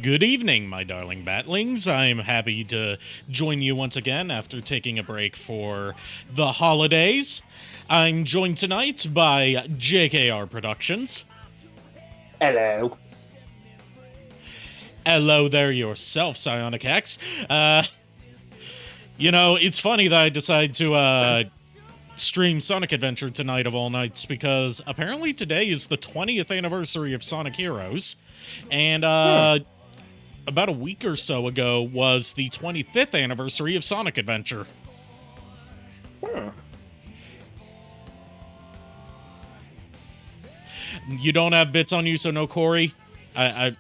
Good evening, my darling batlings. I'm happy to join you once again after taking a break for the holidays. I'm joined tonight by JKR Productions. Hello. Hello there yourself, Psionic X. It's funny that I decided to stream Sonic Adventure tonight of all nights because apparently today is the 20th anniversary of Sonic Heroes, and about a week or so ago was the 25th anniversary of Sonic Adventure. You don't have bits on you, so no Corey. I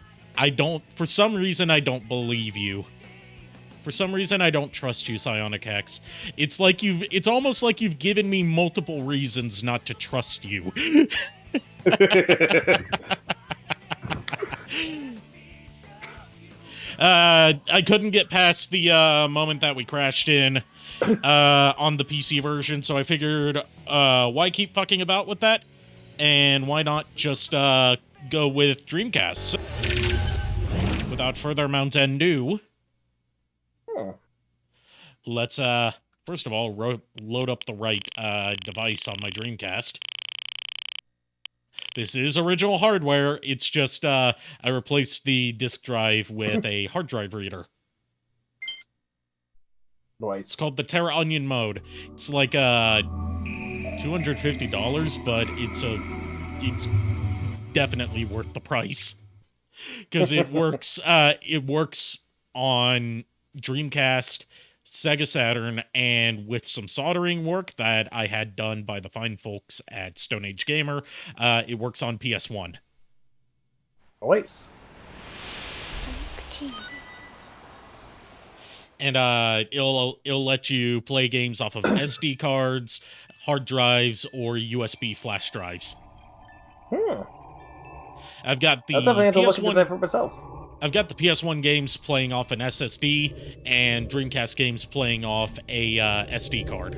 don't. For some reason, I don't believe you. For some reason, I don't trust you, Psionic X. It's almost like you've given me multiple reasons not to trust you. I couldn't get past the moment that we crashed in on the PC version, so I figured, why keep fucking about with that? And why not just go with Dreamcast? Without further amount ado, let's first of all load up the right device on my Dreamcast. This is original hardware. It's just I replaced the disk drive with a hard drive reader. Nice. It's called the Terra Onion mode. It's like $250, but it's definitely worth the price because it works. It works on Dreamcast, Sega Saturn, and with some soldering work that I had done by the fine folks at Stone Age Gamer, it works on PS1. Nice. And it'll let you play games off of SD cards, hard drives, or USB flash drives. I've got the I'll definitely have to look into PS1. that for myself. I've got the PS1 games playing off an SSD and Dreamcast games playing off a SD card.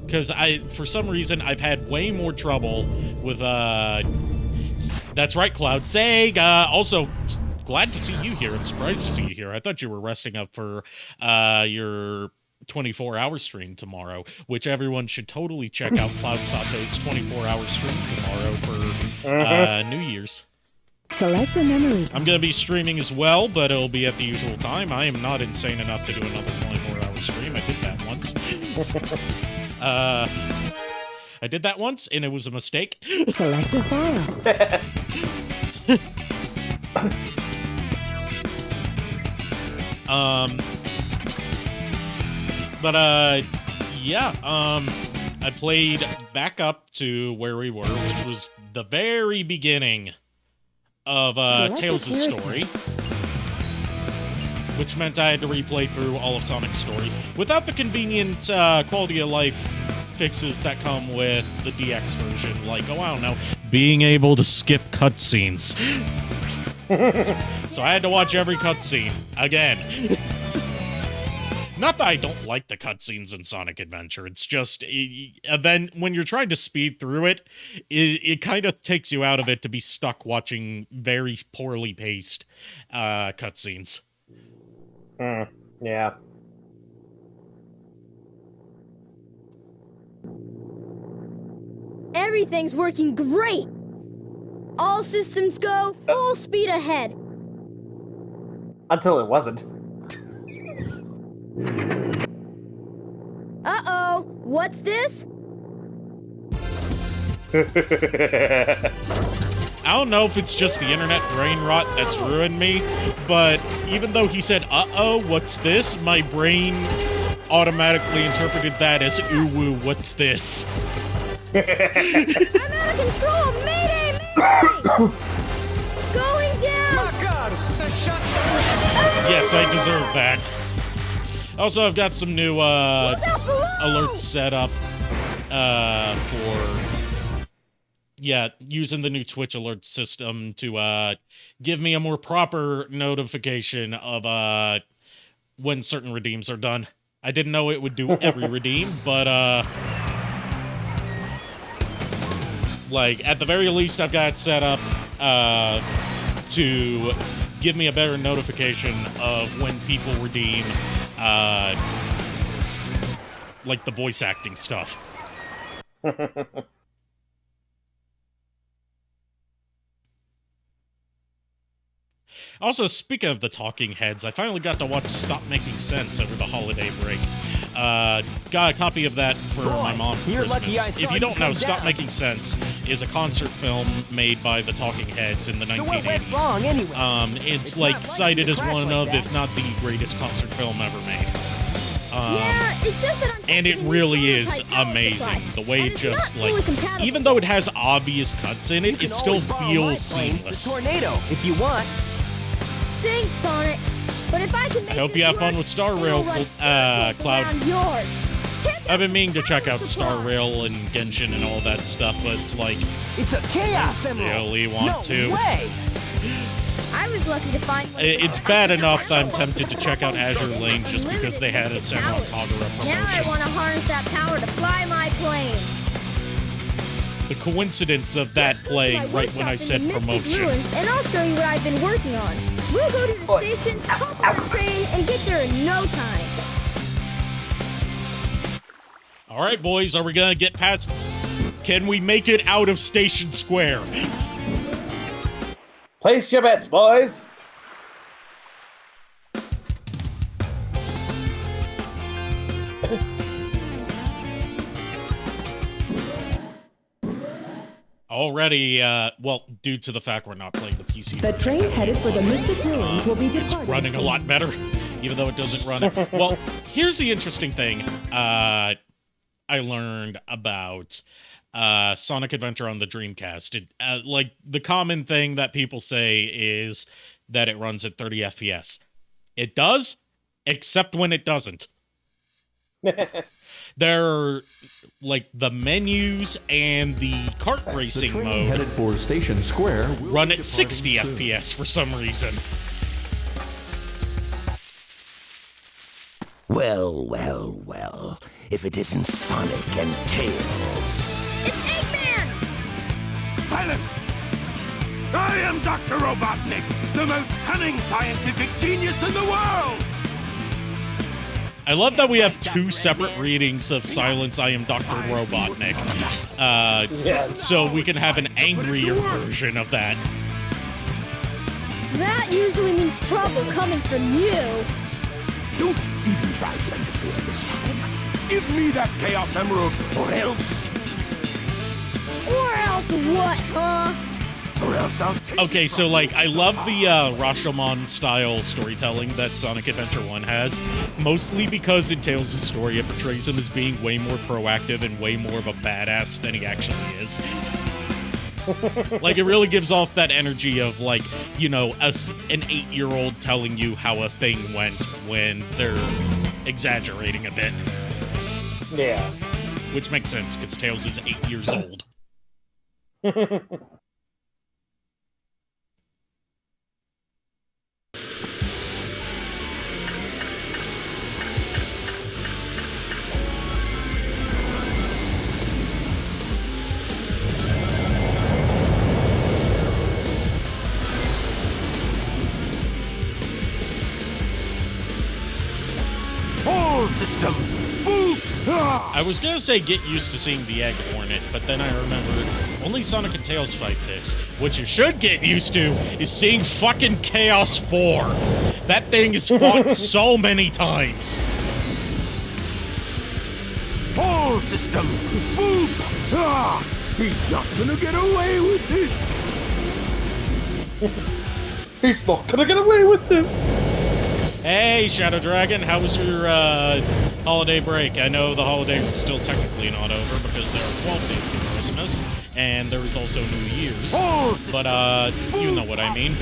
Because for some reason, I've had way more trouble with, that's right, Cloud Sega. Also, glad to see you here and surprised to see you here. I thought you were resting up for your 24-hour stream tomorrow, which everyone should totally check out Cloud Sato's 24-hour stream tomorrow for New Year's. Select a memory. I'm going to be streaming as well, but it'll be at the usual time. I am not insane enough to do another 24-hour stream. I did that once. I did that once, and it was a mistake. Select a file. I played back up to where we were, which was the very beginning of Tails' story, which meant I had to replay through all of Sonic's story without the convenient quality of life fixes that come with the DX version, like, I don't know, being able to skip cutscenes. So I had to watch every cutscene again. Not that I don't like the cutscenes in Sonic Adventure, it's just, when you're trying to speed through it, it kind of takes you out of it to be stuck watching very poorly paced cutscenes. Yeah. Everything's working great! All systems go, full speed ahead! Until it wasn't. Uh-oh, what's this? I don't know if it's just the internet brain rot that's ruined me, but even though he said, uh-oh, what's this? My brain automatically interpreted that as, ooh, what's this? I'm out of control! Mayday! Mayday! Going down! My God, they're shut down. Yes, I deserve that. Also, I've got some new alerts set up for using the new Twitch alert system to give me a more proper notification of when certain redeems are done. I didn't know it would do every redeem, but Like, at the very least, I've got it set up to give me a better notification of when people redeem, like, the voice acting stuff. Also, speaking of the talking heads, I finally got to watch Stop Making Sense over the holiday break. Got a copy of that for my mom for you're lucky I Christmas. saw If you you don't know, come Stop down. Making Sense is a concert film made by the Talking Heads in the So 1980s. what went wrong anyway? It's It's like not like cited you as crash one like of, that. if not the greatest concert film ever made. Yeah, it's just that I'm And it testing a new really is prototype power amazing. supply, The way and it it's just, not fully like, compatible. even though it has obvious cuts in You it, can it still always borrow my feels plane, seamless. The Tornado, if you want. Thanks, Sonic. But if I can make I hope this you have work, fun with Star it'll Rail, run Cloud. circles around yours. Check I've been out meaning to the check power out Star supply. Rail and Genshin and all that stuff, but it's like, It's a Chaos Emerald. really want no to. way. I was lucky to find one. It's bad enough that I'm tempted to check out Azure Lane just because they had a Samurai Kagura Now I promotion. want to harness that power to fly my plane. The coincidence of that Let's go to playing my right when I workshop said in the Mystic promotion. Ruins, and I'll show you what I've been working on. We'll go to the Oi. station, hop on a train, and get there in no time. All right, boys, are we gonna get past? Can we make it out of Station Square? Place your bets, boys. Already, well, due to the fact we're not playing the PC. The train headed for the Mystic Ruins will be It's departing running a soon. lot better, even though it doesn't run it. Well, here's the interesting thing I learned about Sonic Adventure on the Dreamcast. Like, the common thing that people say is that it runs at 30 FPS. It does, except when it doesn't. There, like, the menus and the kart The racing train mode headed for Station Square will run be at 60 departing soon. FPS for some reason. Well, well, well. If it isn't Sonic and Tails. It's Eggman! Silence! I am Dr. Robotnik, the most cunning scientific genius in the world! I love that we have two separate readings of Silence, I Am Dr. Robotnik. Yes. So we can have an angrier version of that. That usually means trouble coming from you. Don't even try to interfere this time. Give me that Chaos Emerald, or else... Or else what, huh? Or else I'll take Okay, so, like, I love the Rashomon-style storytelling that Sonic Adventure 1 has, mostly because in Tails' story it portrays him as being way more proactive and way more of a badass than he actually is. Like, it really gives off that energy of, like, you know, an 8-year-old telling you how a thing went when they're exaggerating a bit. Yeah. Which makes sense, because Tails is 8 years old. all systems full... I was gonna say get used to seeing the Egg Hornet, but then I remembered only Sonic and Tails fight this. What you should get used to is seeing fucking Chaos 4. That thing is fought so many times. All systems full... he's not gonna get away with this! He's not gonna get away with this. Hey, Shadow Dragon, how was your holiday break? I know the holidays are still technically not over because there are 12 days of Christmas, and there is also New Year's. All But, you know what I mean.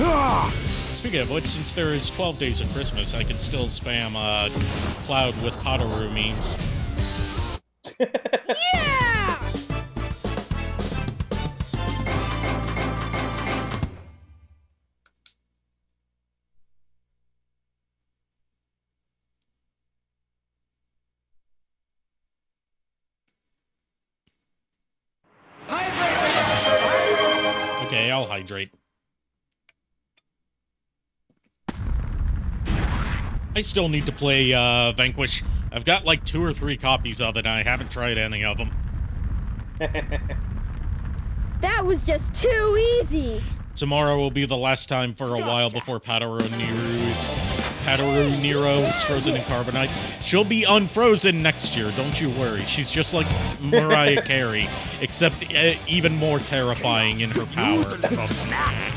Speaking of which, since there is 12 days of Christmas, I can still spam Cloud with Padaru memes. Yeah! Okay, I'll hydrate. I still need to play Vanquish. I've got like 2 or 3 copies of it, and I haven't tried any of them. That was just too easy. Tomorrow will be the last time for a while before Padaru Nero's frozen in carbonite. She'll be unfrozen next year, don't you worry. She's just like Mariah Carey, except even more terrifying in her power. Little snack.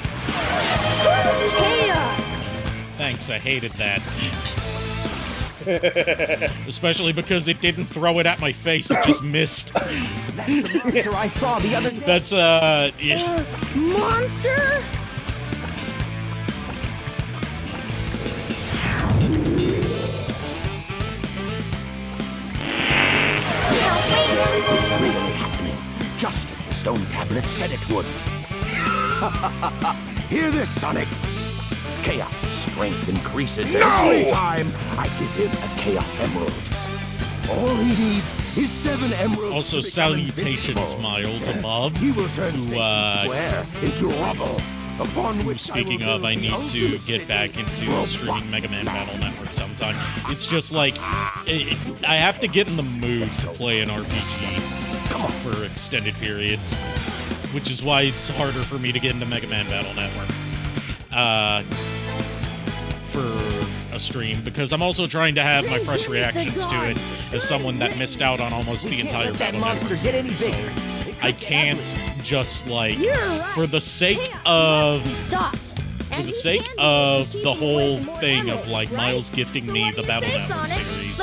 Thanks, I hated that. Especially because it didn't throw it at my face, it just missed. That's the monster I saw the other day. That's, yeah. Monster? It's really happening, just as the stone tablet said it would. Hear this, Sonic? Chaos' strength increases every time I give him a Chaos Emerald. All he needs is 7 emeralds. Also, to become salutations, invincible. Miles, above. He will turn Who, Station Square into rubble. Upon which Speaking of, I need to get back into streaming Mega Man Battle Network sometime. It's just like, I have to get in the mood to play an RPG for extended periods, which is why it's harder for me to get into Mega Man Battle Network for a stream, because I'm also trying to have my fresh reactions to it as someone that missed out on almost the entire Battle Network series. So I can't just like, for the sake of the whole thing of like Miles gifting me the Battle Network series,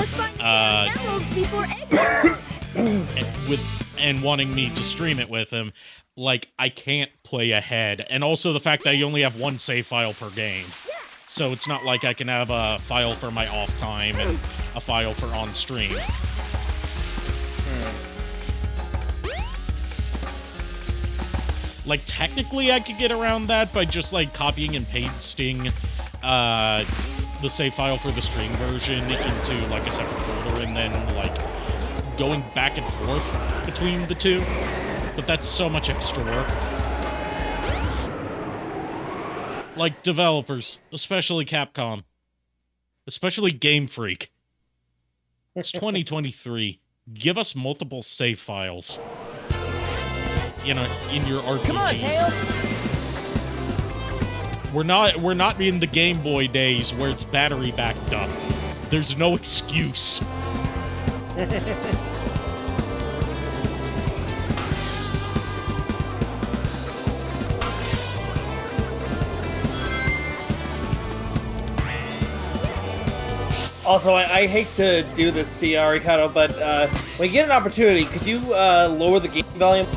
and wanting me to stream it with him, like I can't play ahead, and also the fact that I only have 1 save file per game. So it's not like I can have a file for my off time and a file for on stream. Like, technically I could get around that by just, like, copying and pasting the save file for the stream version into, like, a separate folder and then, like, going back and forth between the two. But that's so much extra work. Like, developers, especially Capcom, especially Game Freak. It's 2023. Give us multiple save files. You know, in your RPGs. Come on, Tails. We're not in the Game Boy days where it's battery backed up. There's no excuse. Also, I hate to do this to you, Arikado, but when you get an opportunity, could you lower the game volume?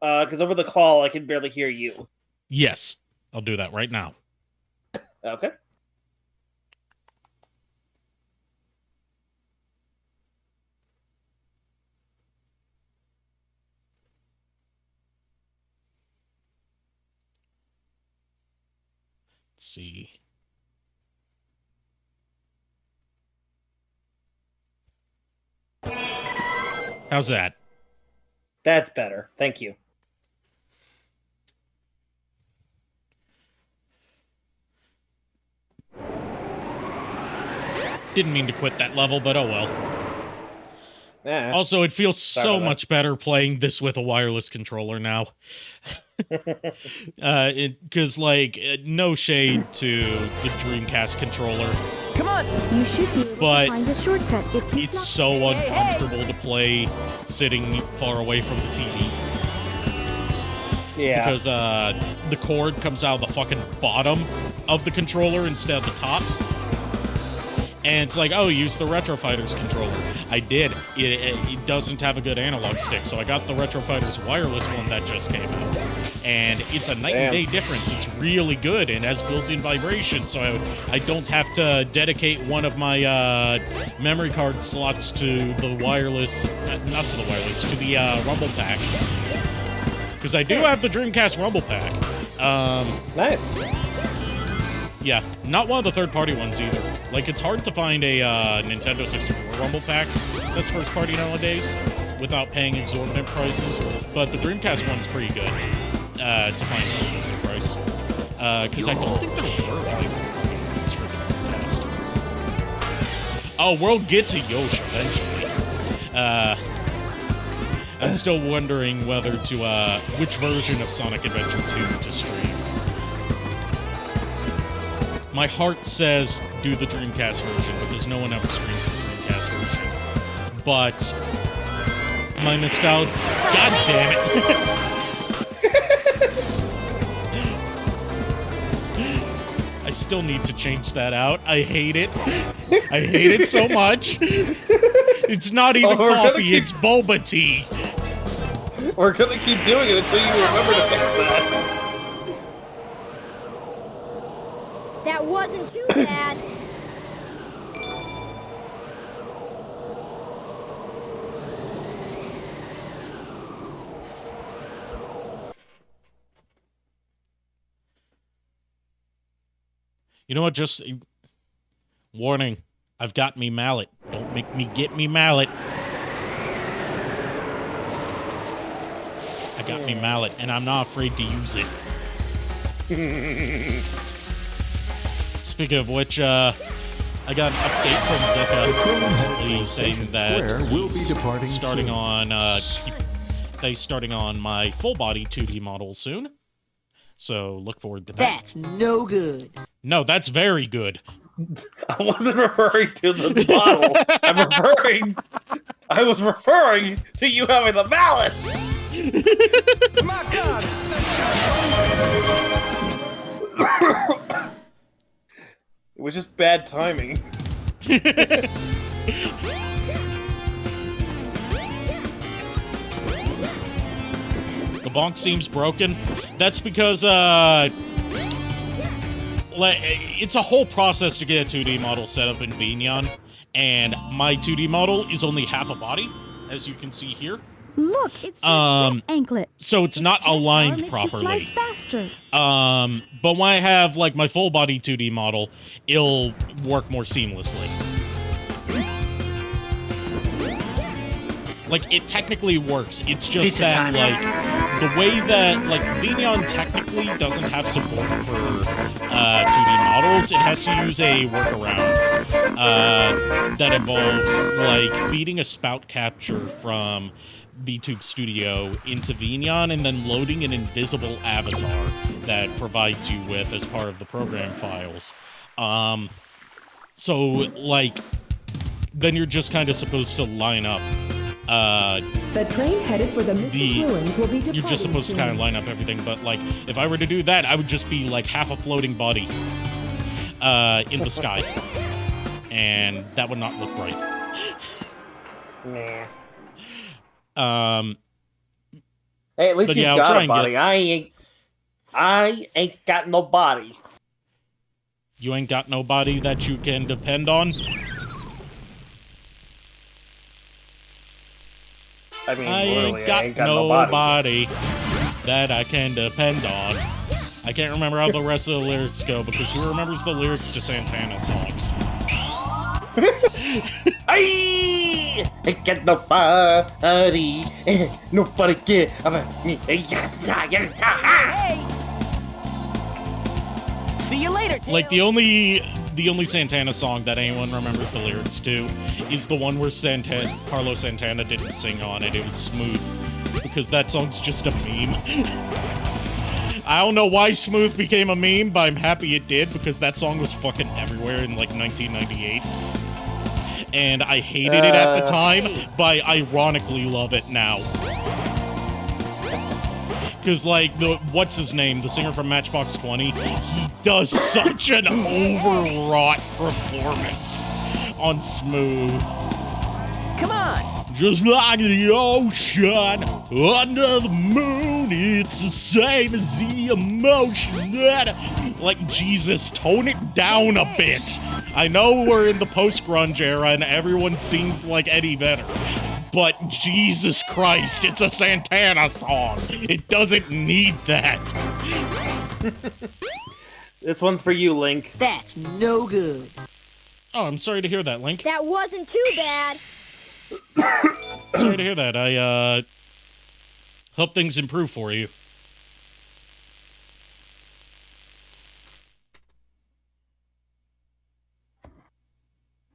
Because over the call, I can barely hear you. Yes, I'll do that right now. Okay. Let's see. How's that? That's better. Thank you. Didn't mean to quit that level, but oh well. Yeah. Also, it feels so much better playing this with a wireless controller now. Because, like, no shade to the Dreamcast controller. Come on! You should be able But to find a shortcut if you it's so uncomfortable to play sitting far away from the TV. Yeah. Because the cord comes out of the fucking bottom of the controller instead of the top. And it's like, oh, use the Retro Fighters controller. I did. It doesn't have a good analog stick, so I got the Retro Fighters wireless one that just came out. And it's a night and day difference. It's really good and has built-in vibration, so I don't have to dedicate one of my memory card slots to the wireless, not to the wireless, to the Rumble Pack. Because I do have the Dreamcast Rumble Pack. Nice. Yeah, not one of the third-party ones either. Like, it's hard to find a Nintendo 64 Rumble Pack that's first-party nowadays without paying exorbitant prices, but the Dreamcast one's pretty good to find. models. Because I don't think there were any components for the Dreamcast. Oh, we'll get to Yoshi eventually. I'm still wondering whether to, which version of Sonic Adventure 2 to stream. My heart says do the Dreamcast version because no one ever streams the Dreamcast version. But my nostalgia... God damn it! I still need to change that out. I hate it. I hate it so much. It's not even coffee, it's boba tea. We're gonna keep doing it until you remember to fix that. That wasn't too bad. You know what, just... Warning. I've got me mallet. Don't make me get me mallet. I got me mallet, and I'm not afraid to use it. Speaking of which, I got an update from Zeka recently saying that he's starting on my full body 2D model soon. So look forward to that. That's no good. No, that's very good. I wasn't referring to the model. I was referring to you having the mallet. My God! It was just bad timing. The bonk seems broken. That's because, it's a whole process to get a 2D model set up in Vignon, and my 2D model is only half a body, as you can see here. Look, it's your jet anklet. So it's not aligned properly. Faster. But when I have, like, my full body 2D model, it'll work more seamlessly. Like, it technically works. It's just that, like, the way that, like, Vignon technically doesn't have support for 2D models. It has to use a workaround that involves, like, feeding a spout capture from VTube Studio into Vignon and then loading an invisible avatar that provides you with as part of the program files. So, like, then you're just kind of supposed to line up the train headed for the Mystic Ruins will be departing. You're just supposed to kind of line up everything, but, like, if I were to do that, I would just be, like, half a floating body in the sky. And that would not look right. Nah. Hey, at least yeah, you've got a body. I ain't got no body. You ain't got nobody that you can depend on? I mean, I ain't got nobody that I can depend on. I can't remember how the rest of the lyrics go because who remembers the lyrics to Santana songs? I ain't got nobody. Nobody care about me. Hey! See you later, Tails. Like, the only Santana song that anyone remembers the lyrics to is the one where Carlos Santana didn't sing on it. It was Smooth, because that song's just a meme. I don't know why Smooth became a meme, but I'm happy it did, because that song was fucking everywhere in, like, 1998. And I hated it at the time, but I ironically love it now. Because, like, what's his name? The singer from Matchbox 20? He does such an overwrought performance on Smooth. Come on! Just like the ocean under the moon, it's the same as the emotion that... Like, Jesus, tone it down a bit. I know we're in the post-grunge era and everyone sings like Eddie Vedder. But Jesus Christ, it's a Santana song. It doesn't need that. This one's for you, Link. That's no good. Oh, I'm sorry to hear that, Link. That wasn't too bad. Sorry to hear that. I, hope things improve for you.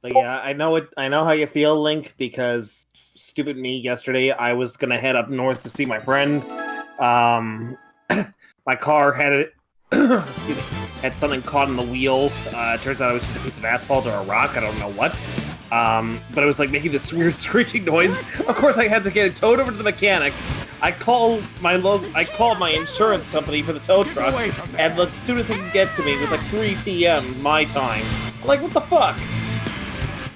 But yeah, I know it. I know how you feel, Link, because stupid me yesterday. I was gonna head up north to see my friend. My car had it. Excuse me, had something caught in the wheel. It turns out it was just a piece of asphalt or a rock. I don't know what. But it was like making this weird screeching noise. Of course, I had to get it towed over to the mechanic. I called my insurance company for the tow truck, and as soon as they could get to me, it was like 3 p.m. my time. I'm like, what the fuck?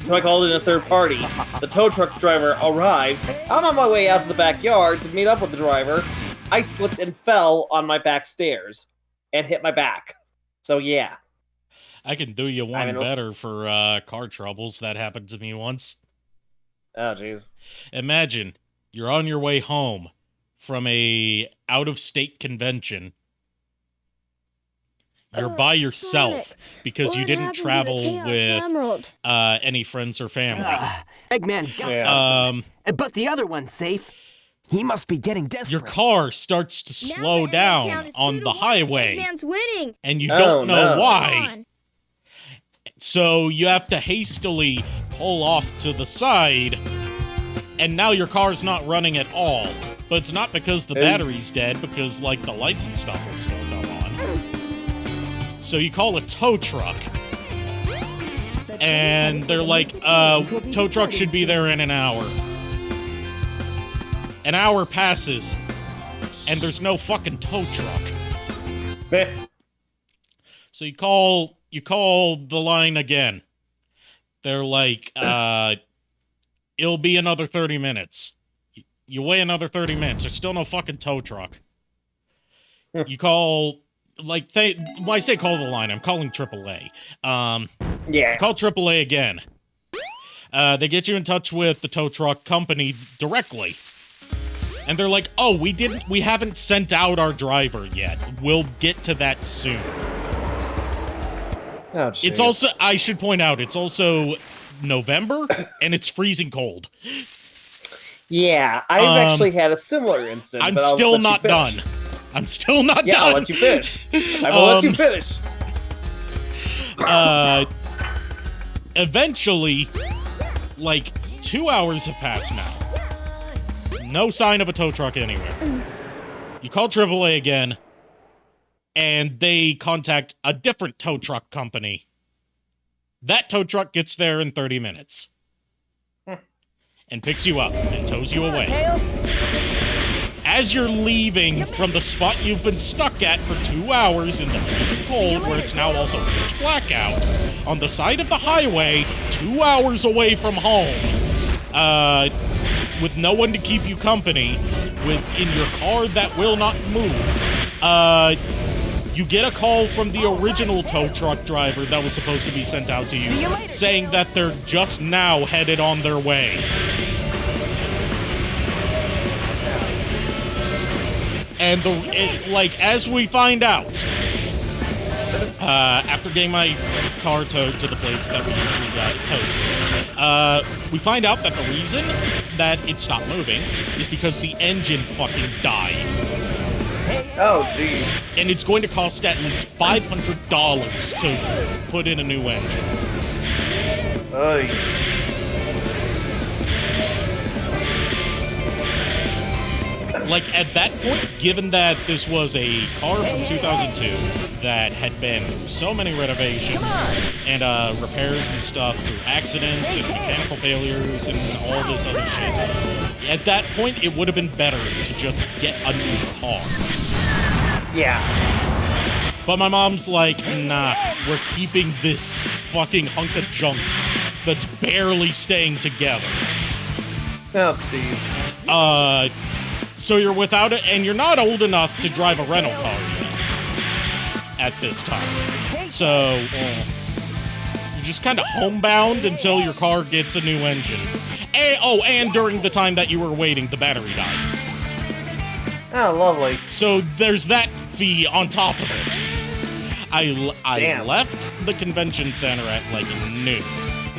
So I called in a third party. The tow truck driver arrived. I'm on my way out to the backyard to meet up with the driver. I slipped and fell on my back stairs and hit my back. So yeah. I can do you one better for car troubles. That happened to me once. Oh, jeez. Imagine you're on your way home from a out-of-state convention. You're by yourself Sonic, because you didn't travel with any friends or family. Eggman got but the other one's safe. He must be getting desperate. Your car starts to slow down on the highway. Eggman's winning. And you don't know why. So you have to hastily pull off to the side, and now your car's not running at all. But it's not because the battery's dead, because, like, the lights and stuff will still come on. So you call a tow truck, and they're like, tow truck should be there in an hour. An hour passes, and there's no fucking tow truck. So you call the line again. They're like, it'll be another 30 minutes. You wait another 30 minutes. There's still no fucking tow truck. You call, like, when I say call the line, I'm calling AAA. Call AAA again. They get you in touch with the tow truck company directly. And they're like, oh, we haven't sent out our driver yet. We'll get to that soon. Oh, it's also, I should point out, it's also November, and it's freezing cold. Yeah, I've actually had a similar instance. I'm still not done. I'm still not done. Yeah, I'll let you finish. I will let you finish. Eventually, like, 2 hours have passed now. No sign of a tow truck anywhere. You call AAA again, and they contact a different tow truck company. That tow truck gets there in 30 minutes. And picks you up and tows you away. As you're leaving from the spot you've been stuck at for 2 hours in the freezing cold, where it's now also pitch black out, on the side of the highway, 2 hours away from home, with no one to keep you company, in your car that will not move, you get a call from the original tow truck driver that was supposed to be sent out to you, saying that they're just now headed on their way. And as we find out, after getting my car towed to the place that we usually got it towed to, we find out that the reason that it stopped moving is because the engine fucking died. Oh, jeez. And it's going to cost at least $500 to put in a new engine. Oy. Like, at that point, given that this was a car from 2002 that had been through so many renovations and repairs and stuff through accidents and mechanical failures and all this other shit, at that point, it would have been better to just get a new car. Yeah. But my mom's like, nah, we're keeping this fucking hunk of junk that's barely staying together. Oh, jeez. So you're without it, and you're not old enough to drive a rental car yet at this time. So you're just kind of homebound until your car gets a new engine. And during the time that you were waiting, the battery died. Oh, lovely. So there's that fee on top of it. I left the convention center at like noon,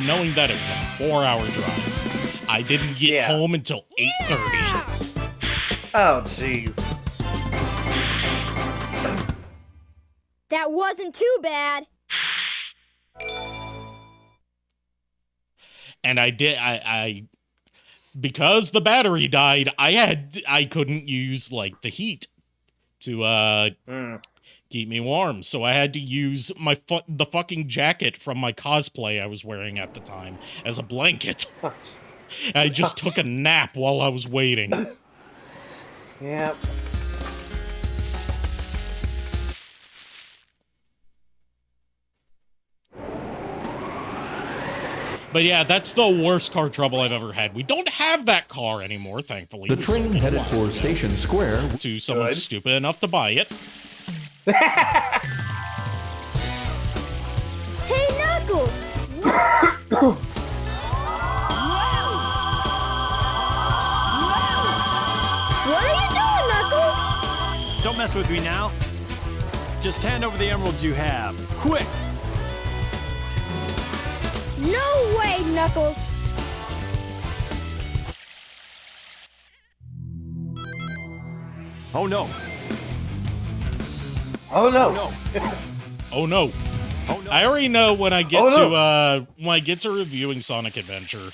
knowing that it was a 4-hour drive. I didn't get home until 8:30. Oh, jeez. That wasn't too bad. and I because the battery died, I couldn't use like the heat to keep me warm, so I had to use the fucking jacket from my cosplay I was wearing at the time as a blanket. I just took a nap while I was waiting. Yep. But yeah, that's the worst car trouble I've ever had. We don't have that car anymore, thankfully. The train headed for Station Square. To someone stupid enough to buy it. Hey, Knuckles! What are you doing, Knuckles? Don't mess with me now. Just hand over the emeralds you have. Quick! No way, Knuckles! Oh no. Oh no. Oh no. Oh no. Oh no. I already know when I get to reviewing Sonic Adventure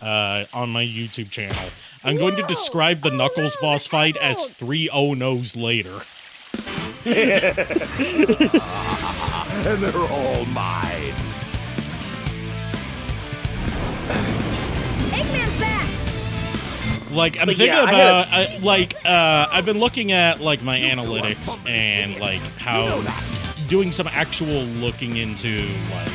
on my YouTube channel, I'm going to describe the Knuckles boss fight as 3 oh no's later. And they're all mine. Eggman's back! Like, I'm But thinking yeah, about, I've been looking at, like, my analytics and, like, how doing some actual looking into, like,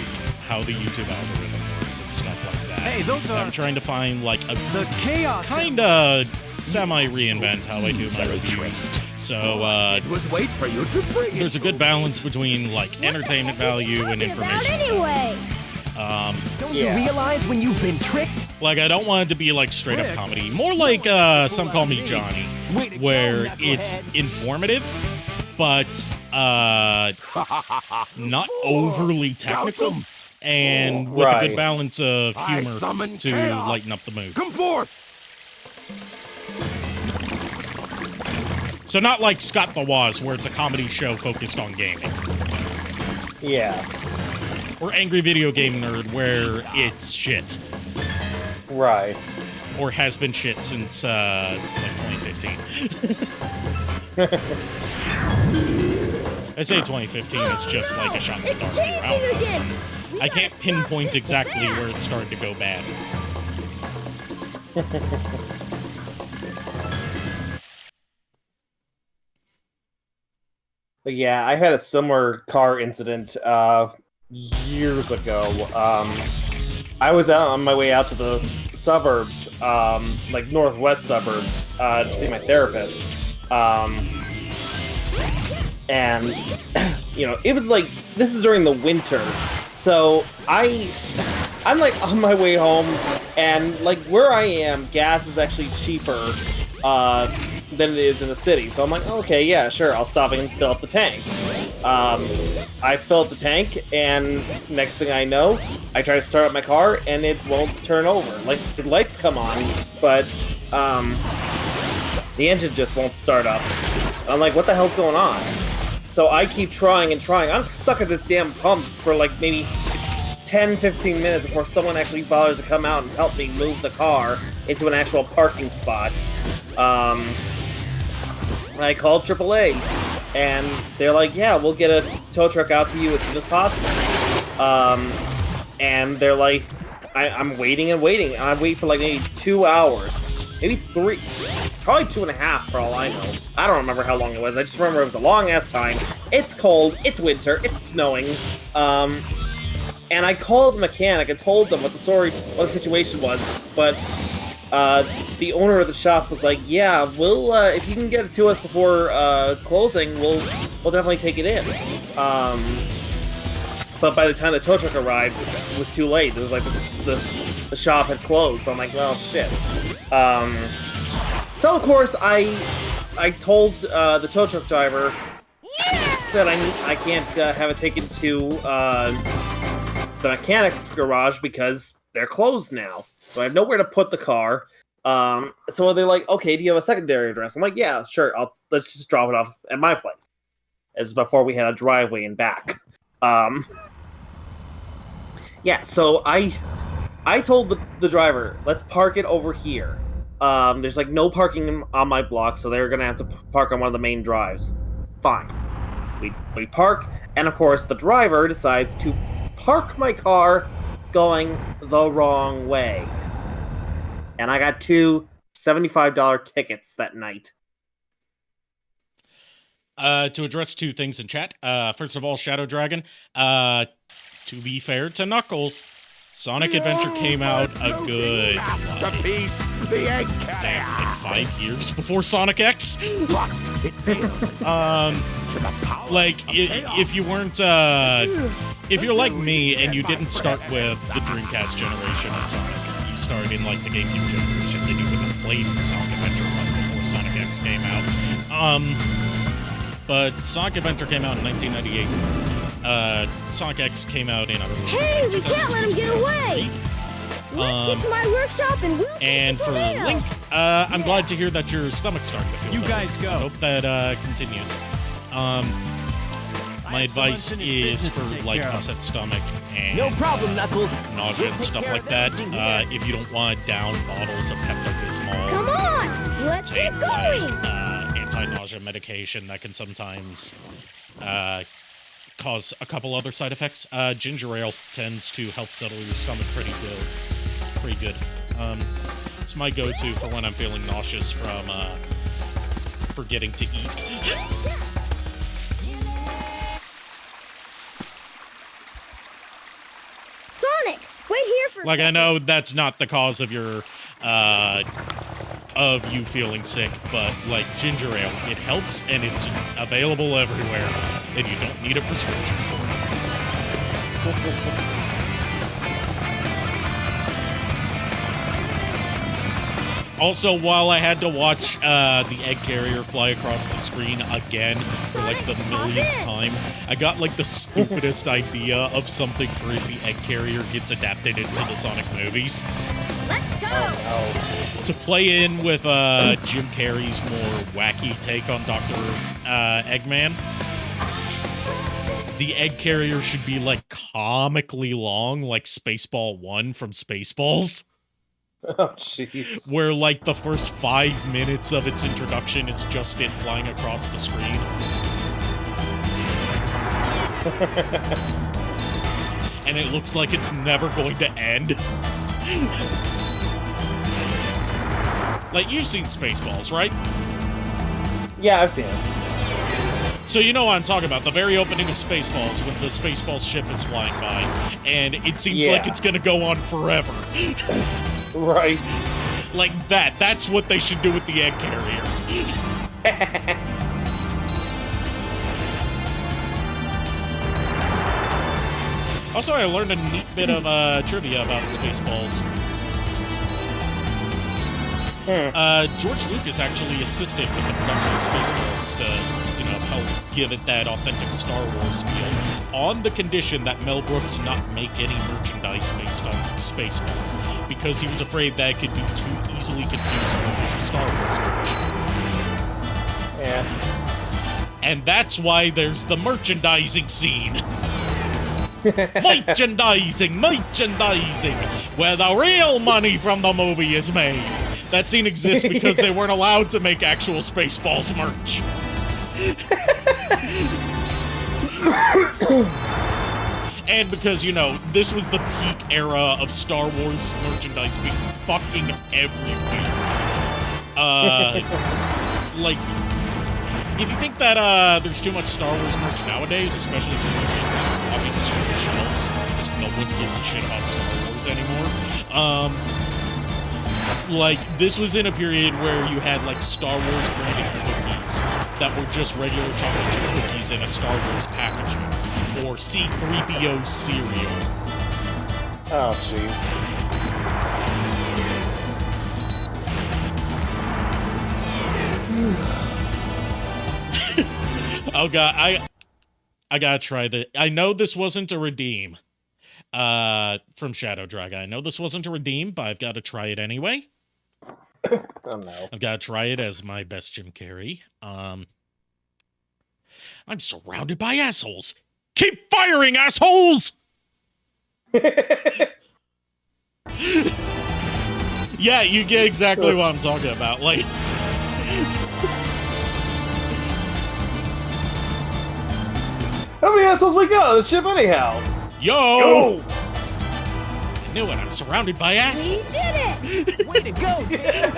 how the YouTube algorithm works and stuff like that. Hey, those are... I'm trying to find, like, a the chaos kind of semi-reinvent how I do my reviews. So, Wait for you to bring there's a good balance between, like, entertainment value and information. Anyway. Don't you realize when you've been tricked? Like, I don't want it to be, like, straight-up comedy. More like, Some Call Me Johnny, where it's informative, but, not overly technical, and with a good balance of humor to lighten up the mood. Come forth! So not like Scott the Woz, where it's a comedy show focused on gaming. Yeah. Or Angry Video Game Nerd, where it's shit. Right. Or has been shit since, like, 2015. I say 2015, it's just like a shot in the dark year. I can't pinpoint exactly where it started to go bad. But yeah, I had a similar car incident years ago. I was out on my way out to the suburbs, like northwest suburbs, to see my therapist. And, you know, it was like, this is during the winter. So I'm like on my way home, and like where I am, gas is actually cheaper than it is in the city. So I'm like, okay, yeah, sure, I'll stop and fill up the tank. I fill up the tank, and next thing I know, I try to start up my car, and it won't turn over. Like, the lights come on, but the engine just won't start up. I'm like, what the hell's going on? So I keep trying and trying. I'm stuck at this damn pump for like maybe 10-15 minutes before someone actually bothers to come out and help me move the car into an actual parking spot. I called AAA, and they're like, yeah, we'll get a tow truck out to you as soon as possible. And they're like, I'm waiting and waiting, and I wait for like maybe 2 hours, maybe 3, probably 2.5 for all I know. I don't remember how long it was. I just remember it was a long-ass time. It's cold, it's winter, it's snowing. And I called the mechanic and told them what the situation was, but the owner of the shop was like, yeah, we'll, if you can get it to us before closing, we'll definitely take it in. But by the time the tow truck arrived, it was too late. It was like the shop had closed, so I'm like, well, shit. So of course, I told the tow truck driver that I can't have it taken to the mechanic's garage because they're closed now. So I have nowhere to put the car. So they're like, okay, do you have a secondary address? I'm like, yeah, sure. Let's just drop it off at my place. As before we had a driveway and back. Yeah, so I I told the driver, let's park it over here. There's like no parking on my block, so they're gonna have to park on one of the main drives. Fine. We park, and of course the driver decides to park my car going the wrong way. And I got two $75 tickets that night. To address two things in chat. First of all, Shadow Dragon. To be fair to Knuckles, Sonic Adventure came out a good like 5 years before Sonic X. Like if you weren't if you're like me and you didn't start with the Dreamcast generation of Sonic, you started in like the GameCube generation, then you would have played Sonic Adventure before Sonic X came out. But Sonic Adventure came out in 1998. Sonic X came out in Hey, we can't let him get away! Let's get to my workshop and we'll And for Link, I'm glad to hear that your stomach's starting to feel better. guys go. I hope that continues. My advice is for like upset stomach and No problem, Knuckles. nausea and stuff like that. If you don't want down bottles of Pepto-Bismol, Come on! Let's take get going! like anti-nausea medication that can sometimes cause a couple other side effects. Ginger ale tends to help settle your stomach pretty good. It's my go-to for when I'm feeling nauseous from forgetting to eat. Sonic, wait here for Like, I know that's not the cause of your of you feeling sick, but like ginger ale, it helps and it's available everywhere, and you don't need a prescription for it. Also, while I had to watch the egg carrier fly across the screen again for like the millionth time, I got like the stupidest idea of something for if the egg carrier gets adapted into the Sonic movies. Let's go! To play in with Jim Carrey's more wacky take on Dr. Eggman, the egg carrier should be like comically long, like Spaceball 1 from Spaceballs. Oh, jeez. Where, like, the first 5 minutes of its introduction is just it flying across the screen. And it looks like it's never going to end. Like, you've seen Spaceballs, right? Yeah, I've seen it. So you know what I'm talking about, the very opening of Spaceballs, when the Spaceballs ship is flying by, and it seems like it's gonna go on forever. Right. Like that. That's what they should do with the egg carrier. Also, I learned a neat bit of trivia about Spaceballs. George Lucas actually assisted with the production of Spaceballs to, you know, help give it that authentic Star Wars feel, on the condition that Mel Brooks not make any merchandise based on Spaceballs, because he was afraid that it could be too easily confused with official Star Wars merch. Yeah. And that's why there's the merchandising scene. Merchandising, where the real money from the movie is made. That scene exists because they weren't allowed to make actual Spaceballs merch. And because, you know, this was the peak era of Star Wars merchandise being fucking everywhere. Like, if you think that there's too much Star Wars merch nowadays, especially since it's just kind of flopping to certain shelves, because no one gives a shit about Star Wars anymore. Like, this was in a period where you had, like, Star Wars branded cookies that were just regular chocolate chip cookies in a Star Wars packaging, or C-3PO cereal. Oh, jeez. Oh god, I gotta try the. I know this wasn't a redeem. From Shadow Dragon. I know this wasn't a redeem, but I've got to try it anyway. Oh no. I've got to try it as my best Jim Carrey. I'm surrounded by assholes. Keep firing, assholes! Yeah, you get exactly what I'm talking about. Like, how many assholes we got on this ship anyhow? yo! I knew it. I'm surrounded by assholes. We did it! Way to go, James!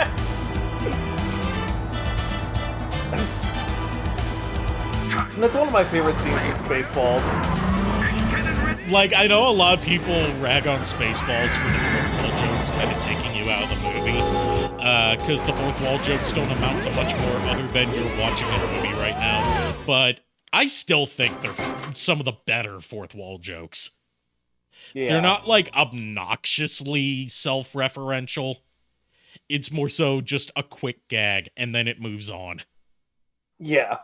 And that's one of my favorite scenes in Spaceballs. Like, I know a lot of people rag on Spaceballs for the fourth wall jokes kind of taking you out of the movie. Because the fourth wall jokes don't amount to much more other than you're watching a movie right now. But I still think they're some of the better fourth wall jokes. Yeah. They're not, like, obnoxiously self-referential. It's more so just a quick gag, and then it moves on. Yeah.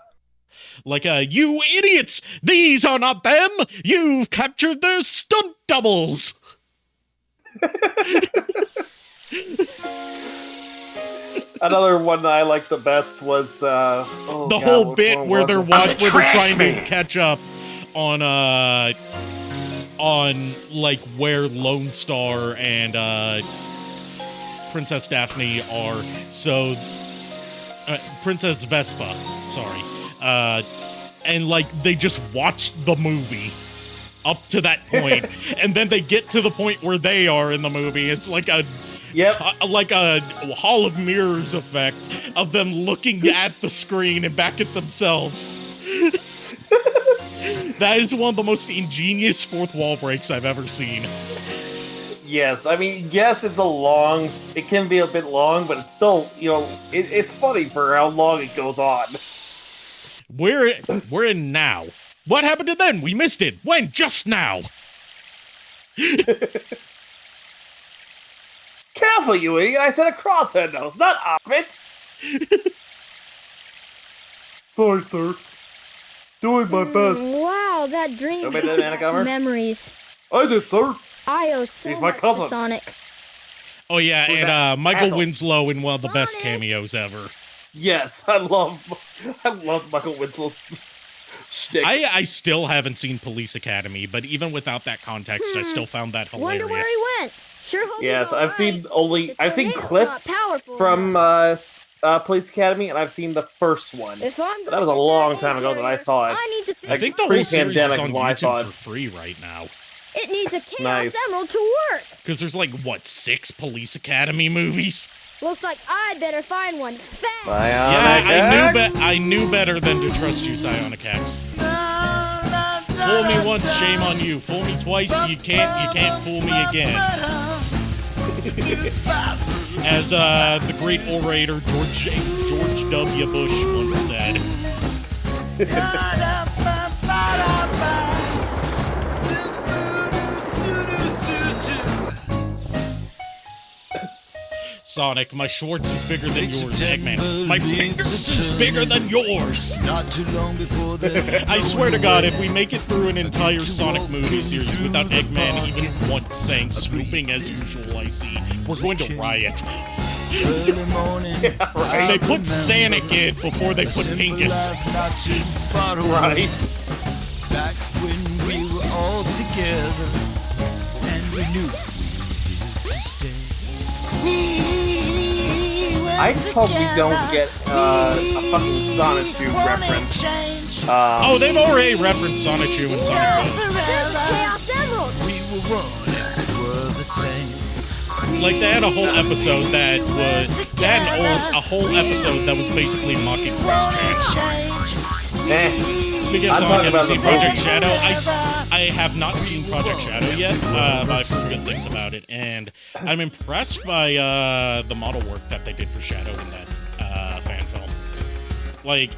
Like, you idiots! These are not them! You've captured their stunt doubles! Another one that I liked the best was, the whole bit where they're trying to catch up on like where Lone Star and Princess Daphne are. So Princess Vespa, sorry. And like they just watched the movie up to that point, and then they get to the point where they are in the movie. It's like a like a Hall of Mirrors effect of them looking at the screen and back at themselves. That is one of the most ingenious fourth wall breaks I've ever seen. Yes, I mean, yes, it can be a bit long, but it's still, you know, it's funny for how long it goes on. We're in now. What happened to then? We missed it. When? Just now. Careful, you idiot! I said a crosshair nose, not off it. Sorry, sir. Doing my best. Wow, that dream You made that, Anacomer? memories. I did, sir. I owe so He's my much cousin. to Sonic. Oh yeah, Who's and that? Michael Asshole. Winslow in one of the best cameos ever. Yes, I love Michael Winslow's shtick. I still haven't seen Police Academy, but even without that context, I still found that hilarious. Wonder where he went. Sure hope Yes, he's I've all seen right. I've seen tornado's clips not powerful from enough. Police Academy, and I've seen the first one. If I'm But that was a long time ago that I saw it. I need to I think the whole series is pre-pandemic on is when I saw YouTube it. for free right now. It needs a Chaos Nice. Emerald to work. Because there's like, what, 6 Police Academy movies? Looks like I better find one fast. Psionic I knew better than to trust you, Psionic X. Fool me once, shame on you. Fool me twice, you can't fool me again. As the great orator George W. Bush once said. Sonic, my Schwartz is bigger than yours, Eggman. My penis is bigger than yours! I swear to God, if we make it through an entire Sonic movie series without Eggman even once saying snooping as usual, I see, we're going to riot. Yeah, right. They put Sonic in before they put Pingus. Right. Back when we were all together and we knew we to stay. I just hope we don't get a fucking Sonic Shoe reference. Oh, they've already referenced Sonic Shoe and Sonic Boom. Chaos Emerald. We were one and we were the same. Like, they had a whole episode that was... They had a whole episode that was basically mocking Chris Chan. Speaking of Sonic, have you seen Project Shadow? I have not seen Project Shadow yet, but I've heard good things about it, and I'm impressed by the model work that they did for Shadow in that fan film. Like,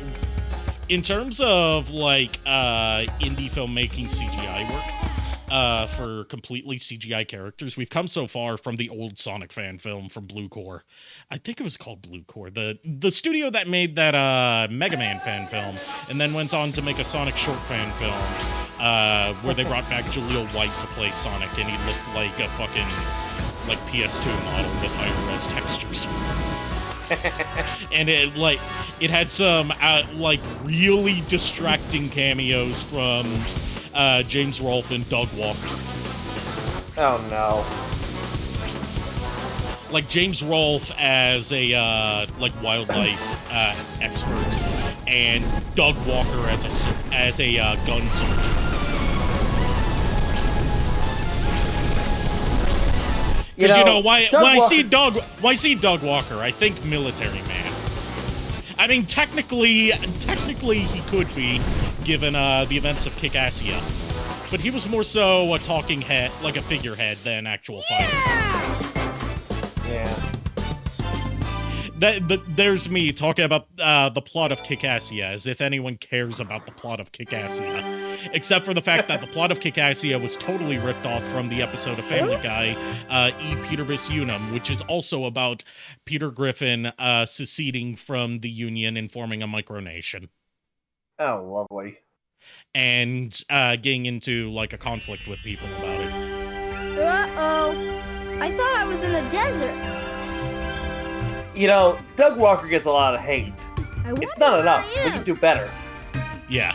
in terms of, like, indie filmmaking CGI work, for completely CGI characters, we've come so far from the old Sonic fan film from Blue Core. I think it was called Blue Core, the studio that made that Mega Man fan film, and then went on to make a Sonic short fan film, where they brought back Jaleel White to play Sonic, and he looked like a fucking like PS2 model with higher res textures. And it had some like really distracting cameos from James Rolfe and Doug Walker. Oh no. like James Rolfe as a like wildlife expert, and Doug Walker as a gun soldier. Because why I see Doug Walker, I think military man. I mean, technically he could be, given the events of Kick-Assia, but he was more so a talking head, like a figurehead, than actual fighter. Yeah. There's me talking about the plot of Kick-Assia, as if anyone cares about the plot of Kick-Assia. Except for the fact that the plot of Kick-Assia was totally ripped off from the episode of Family Guy, E. Peterbus Unum, which is also about Peter Griffin seceding from the Union and forming a micronation. Oh, lovely. And getting into, like, a conflict with people about it. Uh-oh. I thought I was in the desert. Doug Walker gets a lot of hate. It's not enough. We can do better. Yeah.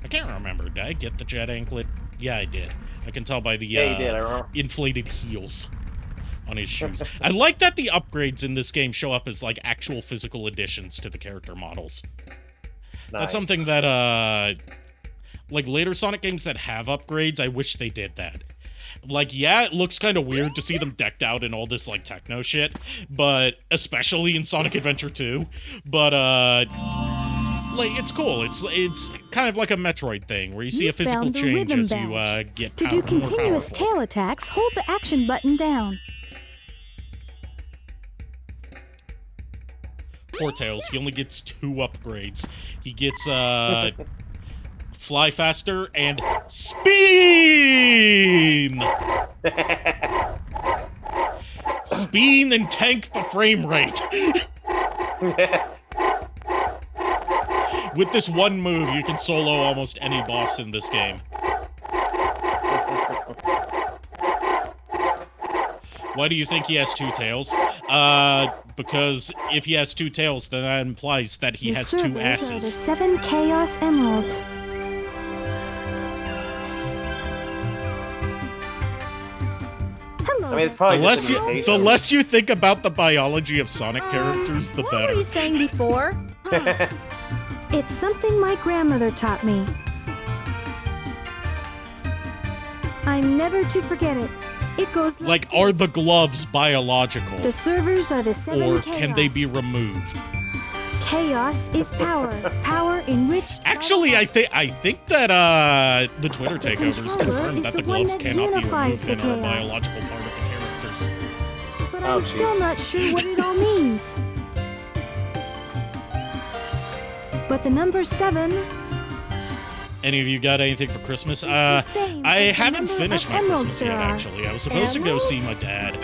I can't remember. Did I get the jet anklet? Yeah, I did. I can tell by the you did, I remember. Inflated heels on his shoes. I like that the upgrades in this game show up as, like, actual physical additions to the character models. Nice. That's something that, like, later Sonic games that have upgrades, I wish they did that. Like, yeah, it looks kind of weird to see them decked out in all this, like, techno shit, but especially in Sonic Adventure 2, but, like, it's cool. It's kind of like a Metroid thing, where you see a physical change as you, get To do continuous tail attacks, hold the action button down. Poor Tails, he only gets 2 upgrades. He gets, Fly Faster and Spin! Spin and tank the frame rate. With this one move, you can solo almost any boss in this game. Why do you think he has 2 tails? Because if he has 2 tails, then that implies that he has 2 asses. The 7 Chaos Emeralds. I mean, it's probably the less you think about the biology of Sonic characters, the better. What were you saying before? It's something my grandmother taught me. I'm never to forget it. It goes like are the gloves biological? The servers are the 7 or chaos. Can they be removed? Chaos is power. Power enriched. Actually, I think that the Twitter takeovers confirmed that the gloves cannot be removed and are a biological part of the characters. But I'm still not sure what it all means. But the number 7. Any of you got anything for Christmas? I haven't finished my Christmas yet, actually. I was supposed to go see my dad,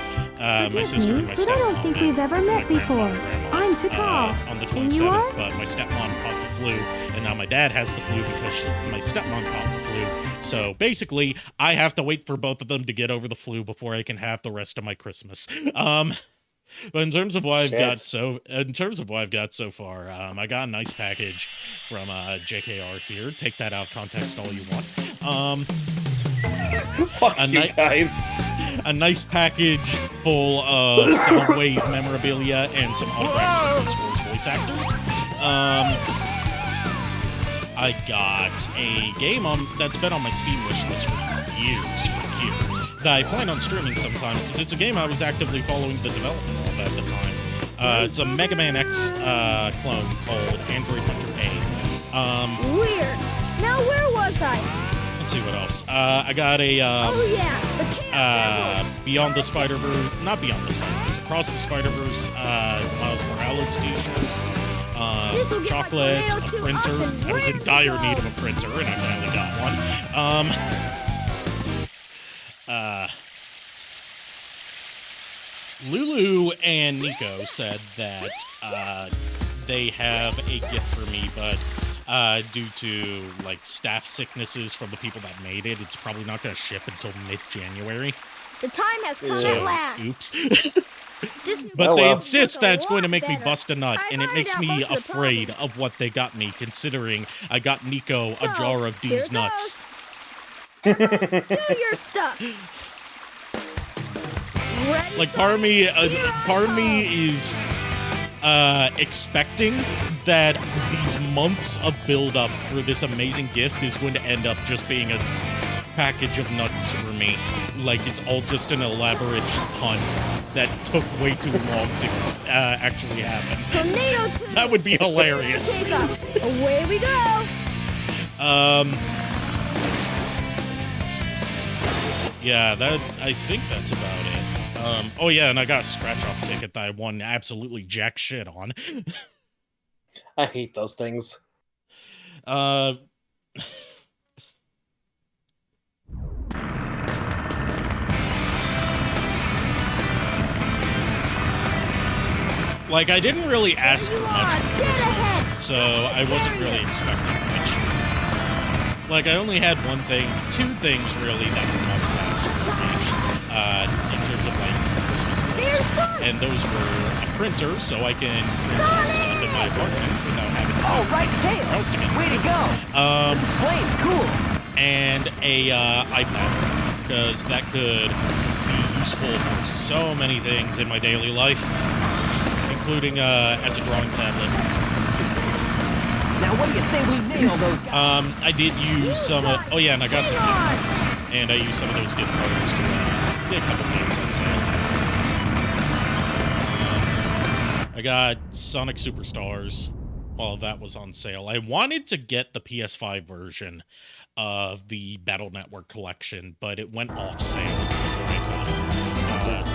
my sister, and my stepmom. But I don't think we've ever met before. I'm Takal. On the 27th, but my stepmom caught the flu, and now my dad has the flu because my stepmom caught the flu. So basically, I have to wait for both of them to get over the flu before I can have the rest of my Christmas. But in terms of what I've got so far, I got a nice package from JKR here. Take that out of context all you want. Fuck you guys. A nice package full of Soundwave memorabilia and some autographs from Star Wars voice actors. I got a game that's been on my Steam wish list for years from here that I plan on streaming sometime because it's a game I was actively following the development of at the time. It's a Mega Man X clone called Android Hunter A. Weird. Now where was I? Let's see what else. I got a Beyond the Spider-Verse, not Beyond the Spider-Verse, Across the Spider-Verse Miles Morales t-shirt. Some chocolates, a printer. I was in dire need of a printer, and I finally got one. Lulu and Nico said that they have a gift for me, but due to like staff sicknesses from the people that made it, it's probably not going to ship until mid-January. The time has come at last. Oops. But they insist that it's going to make me bust a nut, and it makes me afraid of what they got me, considering I got Nico a jar of these nuts. Do your stuff. Ready? Like, part of me is expecting that these months of build-up for this amazing gift is going to end up just being a package of nuts for me. Like, it's all just an elaborate pun that took way too long to actually happen. Tornado 2. That would be hilarious. Take off. Away we go. Yeah, I think that's about it. Oh yeah, and I got a scratch-off ticket that I won absolutely jack shit on. I hate those things. Like, I didn't really ask for much for Christmas, so I wasn't really expecting much. Like, I only had two things really that were must-haves for me, in terms of, like, Christmas list. And those were a printer, so I can print out stuff in my apartment without having to take it to my house to get it. Way to go! This plane's cool! And a iPad, because that could be useful for so many things in my daily life, including as a drawing tablet. Now what do you say we nail those guys? I did use some oh yeah, and I got some gift cards. And I used some of those gift cards to get a couple games on sale. I got Sonic Superstars while that was on sale. I wanted to get the PS5 version of the Battle Network collection, but it went off sale before I could.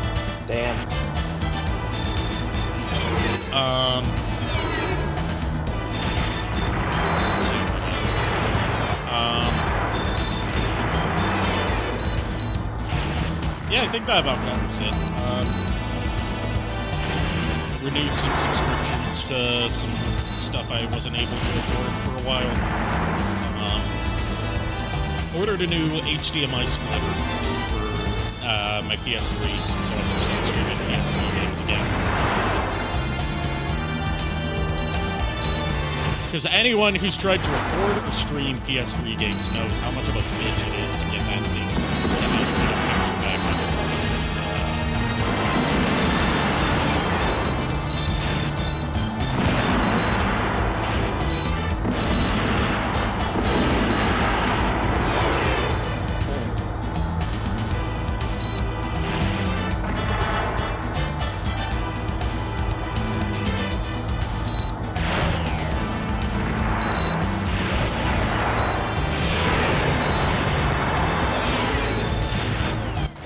Damn. Let's see what else. Yeah, I think that about covers it. Renewed some subscriptions to some stuff I wasn't able to afford for a while. Ordered a new HDMI splitter for my PS3, so I can start streaming PS3 games again. Because anyone who's tried to record or stream PS3 games knows how much of a bitch it is to get that thing picture back.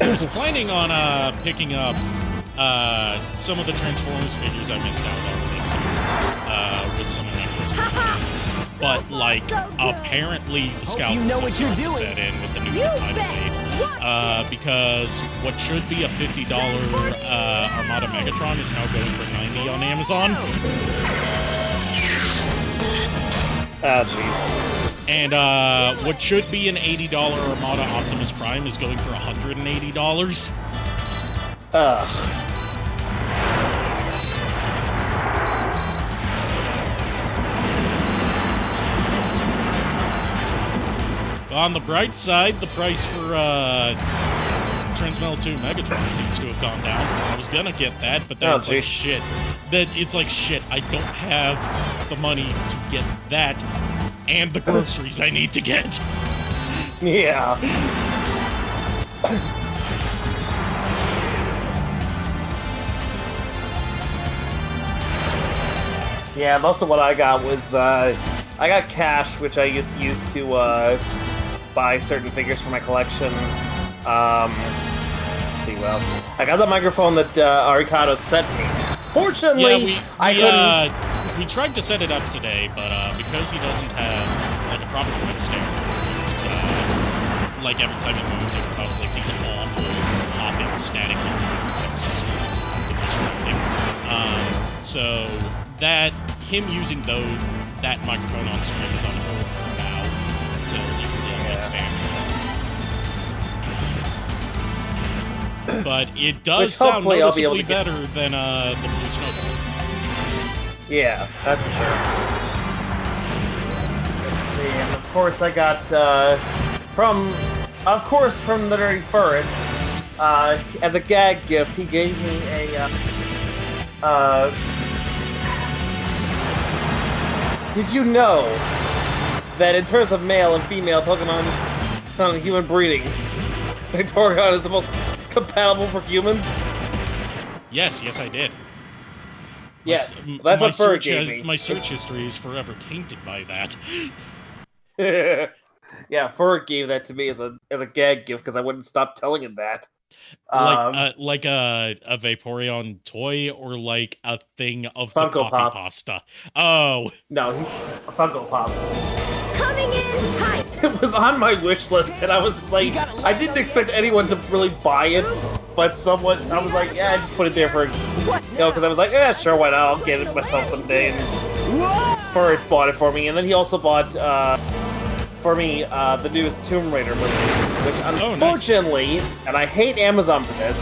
I was planning on picking up some of the Transformers figures I missed out on this year with some of my Christmas money. But, like, apparently the Scout was starting to set in with the news of Tidal Wave. Because what should be a $50 Armada Megatron is now going for $90 on Amazon. Oh, jeez. And what should be an $80 Armada Optimus Prime is going for $180. Ugh. On the bright side, the price for Transmetal 2 Megatron seems to have gone down. I was gonna get that, but then it's like shit. It's like shit. I don't have the money to get that and the groceries I need to get. Yeah. Yeah, most of what I got was I got cash, which I used to use to buy certain figures for my collection. Let's see what else. I got the microphone that Arikado sent me. Fortunately, I couldn't. We tried to set it up today, but because he doesn't have like a proper webstand, like every time he moves, it would cause like these awful popping static noises that are so distracting. So that him using that microphone on stream is on hold for now until he can get a webstand. But it does sound noticeably better than the Blue Snowball. Yeah, that's for sure. Let's see, and of course I got from of course, from the Nerdy Furret, as a gag gift, he gave me a, did you know that in terms of male and female Pokemon human breeding, Vaporeon is the most compatible for humans? Yes, I did. Yes, that's what Furret gave me. My search history is forever tainted by that. Yeah, Furret gave that to me as a gag gift because I wouldn't stop telling him that. Like a Vaporeon toy or like a thing of Funko the copy Pop. pasta? Oh. No, he's a Funko Pop. Coming in tight. It was on my wish list, and I was just like, I didn't expect anyone to really buy it, but I was like, yeah, I just put it there for, because I was like, yeah, sure, why not? I'll get it myself someday. And Furret bought it for me, and then he also bought for me the newest Tomb Raider movie, which unfortunately, and I hate Amazon for this,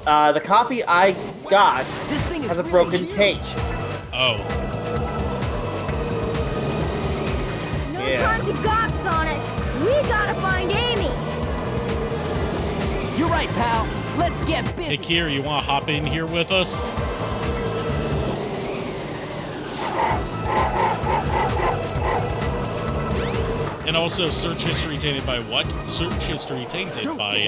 the copy I got has a broken case. Oh. No time to gox on it. We gotta find Amy. You're right, pal. Let's get busy. Hey, Kier, you want to hop in here with us? And also, search history tainted by what? Search history tainted by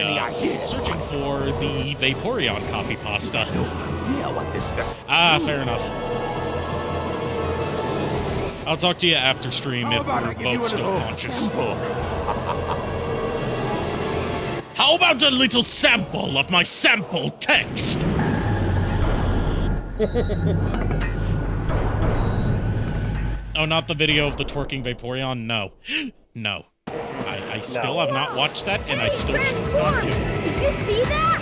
searching for the Vaporeon copy pasta. No idea what this is. Ah, fair enough. I'll talk to you after stream if we're both still conscious. How about a little sample of my sample text? Oh, not the video of the twerking Vaporeon? No. No. I still have not watched that, and I still choose not to. Did you see that?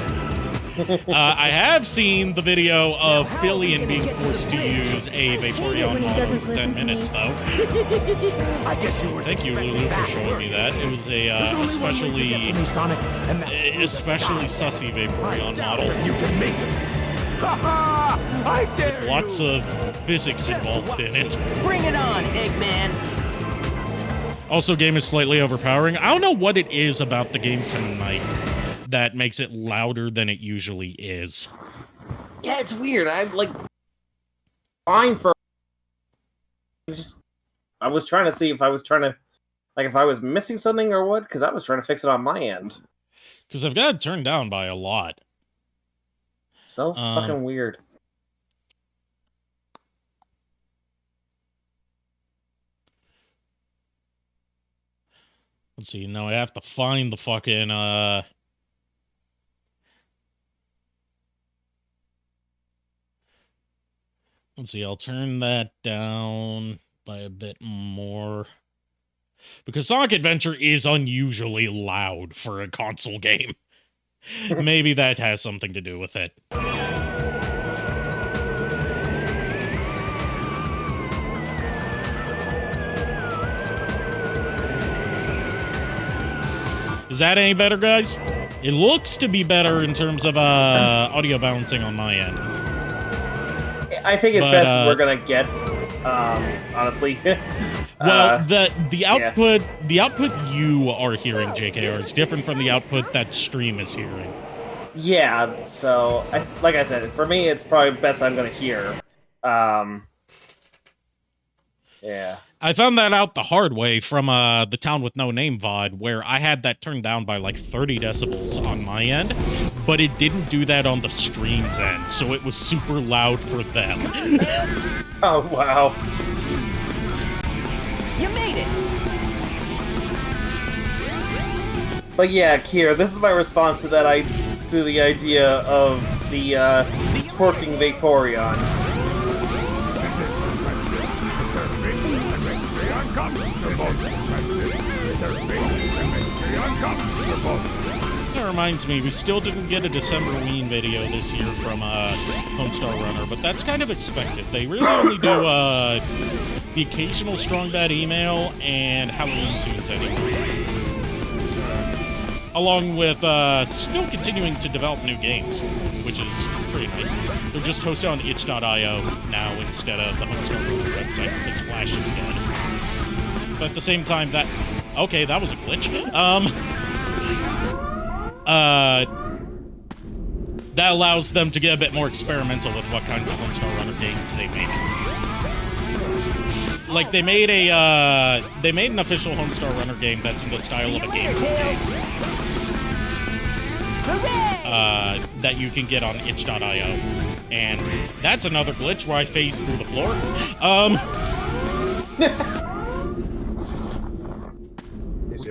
I have seen the video of Billion being forced to use a Vaporeon model for 10 minutes, though. Thank you, Lulu, for showing me that. It was a especially sussy Vaporeon model. With lots of physics involved in it. Bring it on, Eggman. Also, game is slightly overpowering. I don't know what it is about the game tonight that makes it louder than it usually is. Yeah, it's weird. I'm like fine for. I was trying to see if I was missing something or what, because I was trying to fix it on my end. Because I've got it turned down by a lot. So fucking weird. Let's see. No, I have to find the fucking Let's see, I'll turn that down by a bit more. Because Sonic Adventure is unusually loud for a console game. Maybe that has something to do with it. Is that any better, guys? It looks to be better in terms of audio balancing on my end. I think it's best we're gonna get, honestly. Well, the output you are hearing, JKR, is different from the output that stream is hearing. Yeah, so like I said, for me, it's probably best I'm gonna hear. Yeah. I found that out the hard way from the Town with No Name VOD, where I had that turned down by like 30 decibels on my end, but it didn't do that on the stream's end, so it was super loud for them. Oh, wow. You made it! But yeah, Kier, this is my response to that to the idea of the twerking Vaporeon. That reminds me, we still didn't get a December Ween video this year from Homestar Runner, but that's kind of expected. They really only do the occasional Strong Bad email and Halloween tunes anyway. Along with still continuing to develop new games, which is pretty nice. They're just hosted on itch.io now instead of the Homestar Runner website because Flash is dead. But at the same time, that Okay, that was a glitch. That allows them to get a bit more experimental with what kinds of Homestar Runner games they make. Like, they made an official Homestar Runner game that's in the style of a game that you can get on itch.io. And that's another glitch where I phase through the floor.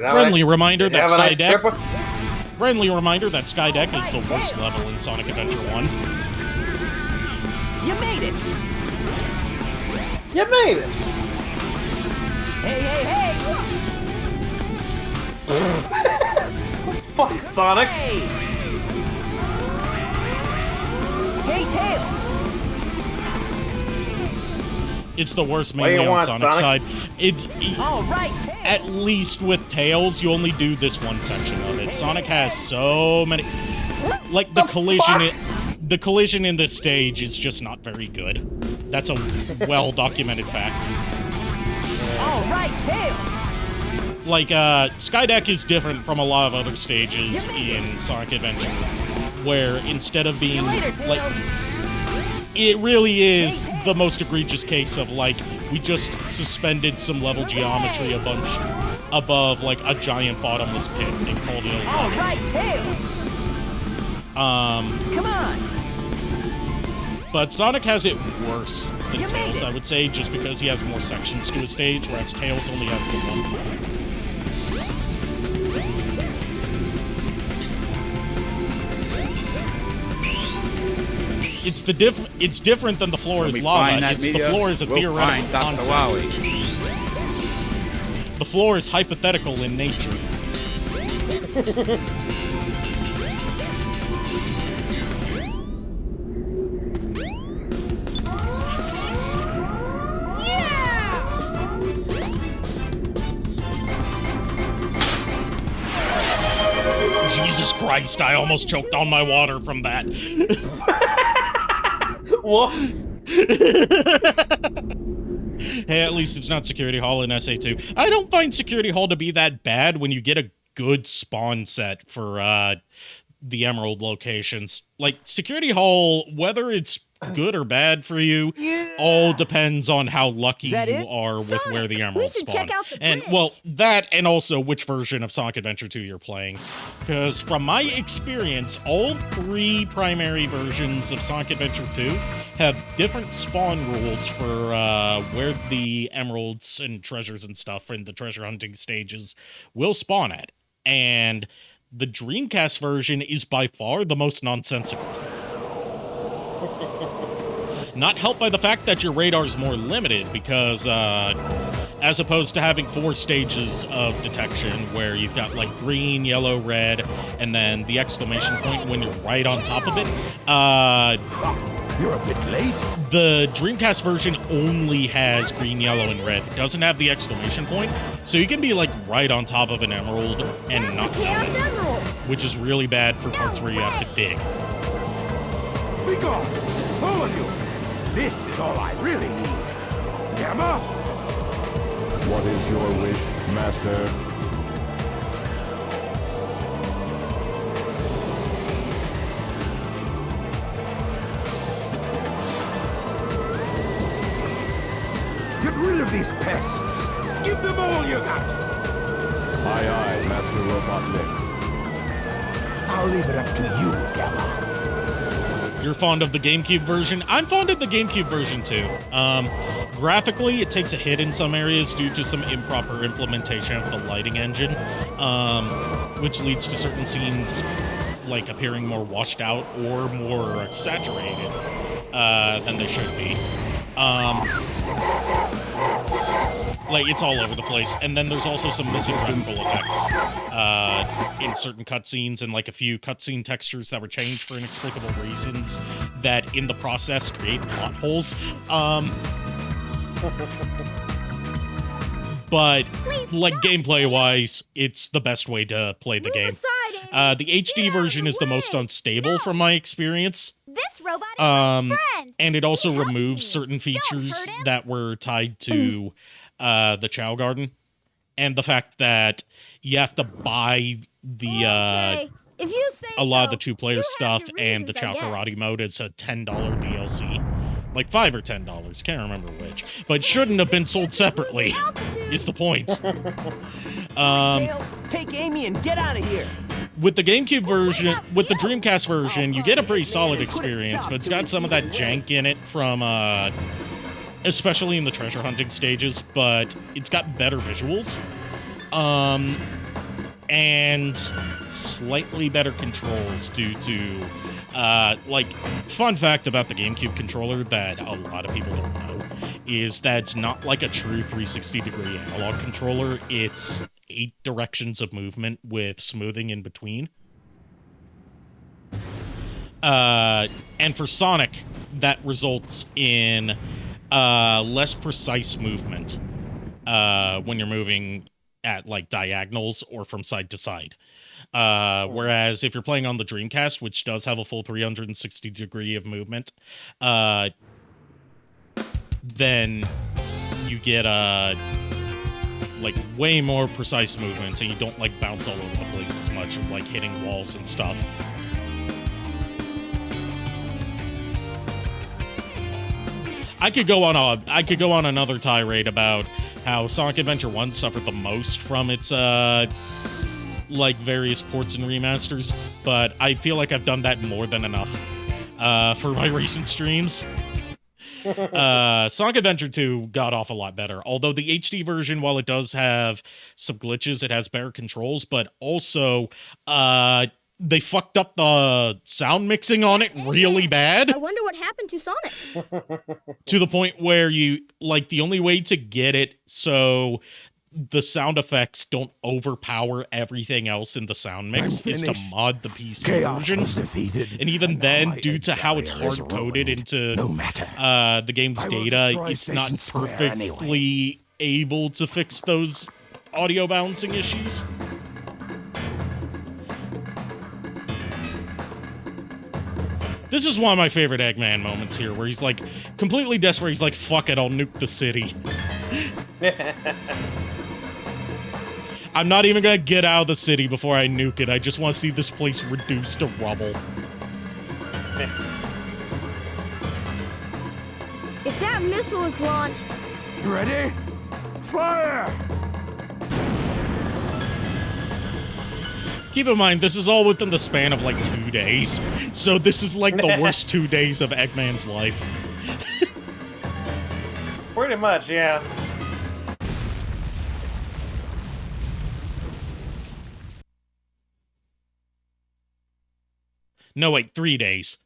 Friendly reminder that Skydeck is the worst level in Sonic Adventure 1. You made it! You made it! Hey, hey, hey! Fuck, Sonic! Hey, hey Tails! It's the worst mainly on Sonic's side. All right, at least with Tails, you only do this one section of it. Sonic has so many... Like, the collision in this stage is just not very good. That's a well-documented fact. All right, Tails! Like, Skydeck is different from a lot of other stages in Sonic Adventure, where instead of being, like... It really is the most egregious case of, like, we just suspended some level geometry a bunch above, like, a giant bottomless pit and called it a level. All right, Tails! Come on! But Sonic has it worse than Tails, I would say, just because he has more sections to his stage, whereas Tails only has the one. It's different than the floor is lava. The floor is a theoretical concept. The floor is hypothetical in nature. Jesus Christ, I almost choked on my water from that. Whoops. Hey, at least it's not Security Hall in SA2. I don't find Security Hall to be that bad when you get a good spawn set for the Emerald locations. Like, Security Hall, whether it's good or bad for you, all depends on how lucky you are with where the emeralds spawn. And, well, that and also which version of Sonic Adventure 2 you're playing. Because from my experience, all 3 primary versions of Sonic Adventure 2 have different spawn rules for where the emeralds and treasures and stuff in the treasure hunting stages will spawn at. And the Dreamcast version is by far the most nonsensical. Not helped by the fact that your radar's more limited, because as opposed to having 4 stages of detection where you've got like green, yellow, red, and then the exclamation point when you're right on top of it. You're a bit late. The Dreamcast version only has green, yellow, and red. It doesn't have the exclamation point, so you can be like right on top of an emerald and not know it, which is really bad for parts where you have to dig. Be gone, all of you. This is all I really need. Gamma? What is your wish, Master? Get rid of these pests. Give them all you got. Aye, aye, Master Robotnik. I'll leave it up to you, Gamma. You're fond of the GameCube version? I'm fond of the GameCube version too. Graphically, it takes a hit in some areas due to some improper implementation of the lighting engine, which leads to certain scenes like appearing more washed out or more saturated than they should be. Like, it's all over the place. And then there's also some missing graphical effects in certain cutscenes, and like a few cutscene textures that were changed for inexplicable reasons that in the process create plot holes. But like gameplay-wise, it's the best way to play the game. The HD version is the most unstable from my experience. This robot is my friend. And it also removes certain features that were tied to the Chow Garden. and the fact that you have to buy the Okay. If you say a lot of the so, two-player you have stuff your and the reasons, I Chow guess. Karate mode is a $10 DLC. Like $5 or $10, can't remember which. But shouldn't have been sold separately, is the point. Tails, take Amy and get out of here. With the GameCube version, with the Dreamcast version, you get a pretty solid experience, but it's got some of that jank in it from, especially in the treasure hunting stages, but it's got better visuals. And slightly better controls due to, like, fun fact about the GameCube controller that a lot of people don't know is that it's not like a true 360-degree analog controller. It's 8 directions of movement with smoothing in between. And for Sonic, that results in less precise movement when you're moving at like diagonals or from side to side. Whereas if you're playing on the Dreamcast, which does have a full 360 degree of movement, then you get like way more precise movements, and you don't like bounce all over the place as much, like hitting walls and stuff. I could go on another tirade about how Sonic Adventure 1 suffered the most from its like various ports and remasters, but I feel like I've done that more than enough for my recent streams. Sonic Adventure 2 got off a lot better, although the HD version, while it does have some glitches, it has better controls, but also they fucked up the sound mixing on it really bad. I wonder what happened to Sonic. To the point where you, like, the only way to get it so the sound effects don't overpower everything else in the sound mix is to mod the PC version. And even then, due to how it's hard-coded into the game's data, it's not perfectly able to fix those audio balancing issues. This is one of my favorite Eggman moments here, where he's like completely desperate. He's like, fuck it, I'll nuke the city. I'm not even gonna get out of the city before I nuke it. I just want to see this place reduced to rubble. If that missile is launched... Ready? Fire! Keep in mind, this is all within the span of like 2 days. So this is like the worst 2 days of Eggman's life. Pretty much, yeah. No, wait, 3 days.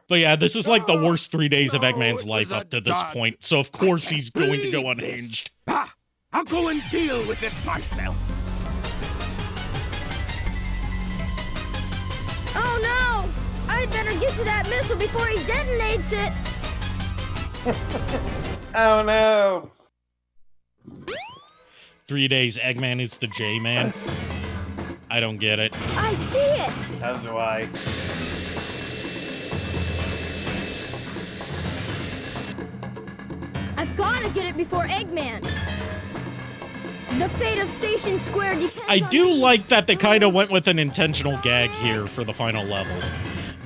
But yeah, this is like the worst 3 days of Eggman's life up to this point. So of course he's going to go unhinged. I'll go and deal with this myself. Oh no! I'd better get to that missile before he detonates it! Oh no! 3 days, Eggman is the J-Man. I don't get it. I see it! As do I. I've gotta get it before Eggman! The fate of Station Square depends I on... do like that they kind of went with an intentional gag here for the final level,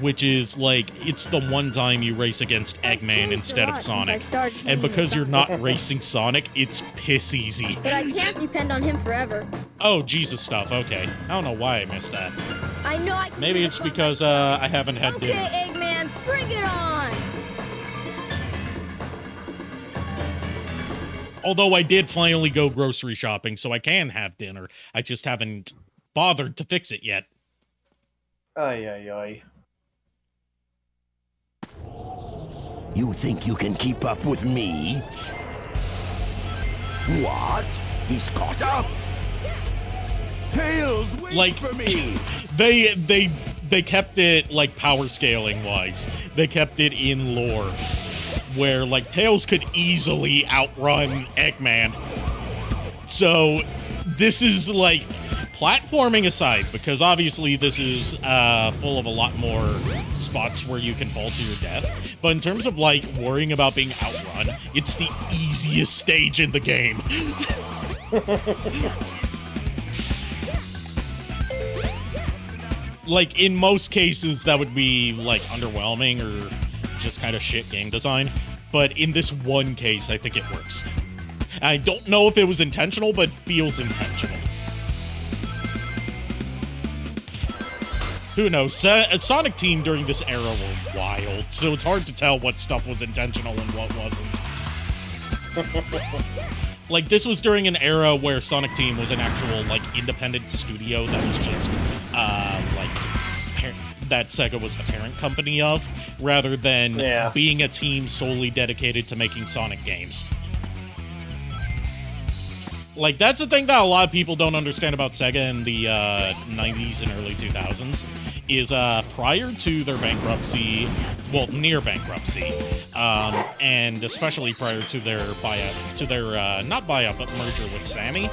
which is like, it's the one time you race against Eggman instead of Sonic. And because you're not racing Sonic, it's piss easy. But I can't depend on him forever. Oh, Jesus stuff, okay. I don't know why I missed that. I know I can... Maybe it's because I haven't had dinner. Okay, Eggman, bring it on! Although I did finally go grocery shopping, so I can have dinner. I just haven't bothered to fix it yet. Ay, ay, ay. You think you can keep up with me? What? He's caught up? Tails, wait Like, for me! They kept it, like, power scaling wise. They kept it in lore, where, like, Tails could easily outrun Eggman. So, this is, like, platforming aside, because obviously this is full of a lot more spots where you can fall to your death. But in terms of, like, worrying about being outrun, it's the easiest stage in the game. Like, in most cases, that would be, like, underwhelming or just kind of shit game design. But in this one case, I think it works. I don't know if it was intentional, but feels intentional. Who knows? Sonic Team during this era were wild, so it's hard to tell what stuff was intentional and what wasn't. Like, this was during an era where Sonic Team was an actual, like, independent studio that was just, that Sega was the parent company of, rather than being a team solely dedicated to making Sonic games. Like, that's the thing that a lot of people don't understand about Sega in the 90s and early 2000s, is prior to their bankruptcy, well, near bankruptcy, and especially prior to their buyout, not buyout, but merger with Sammy,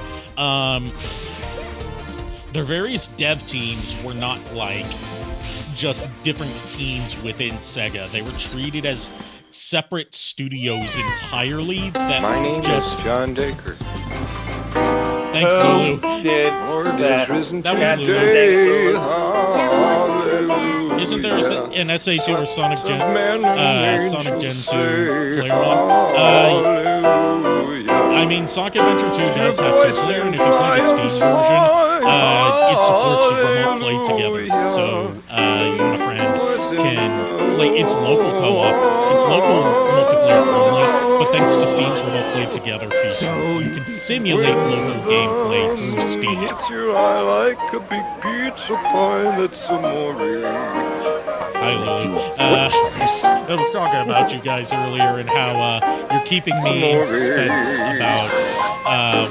their various dev teams were not, like, just different teams within Sega. They were treated as separate studios entirely that My name just... is John Dacre. Thanks, Lulu. That was Lulu. Isn't there an SA2 or Sonic Gen 2 player one? I mean, Sonic Adventure 2 does have 2 player, and if you play the Steam version, it supports remote play together. So you and a friend can, like, it's local co-op, it's local multiplayer only, but thanks to Steam's remote play together feature, you can simulate local gameplay through Steam. I like a big pizza pie that's amore. Hi, Lily. I was talking about you guys earlier and how you're keeping me in suspense about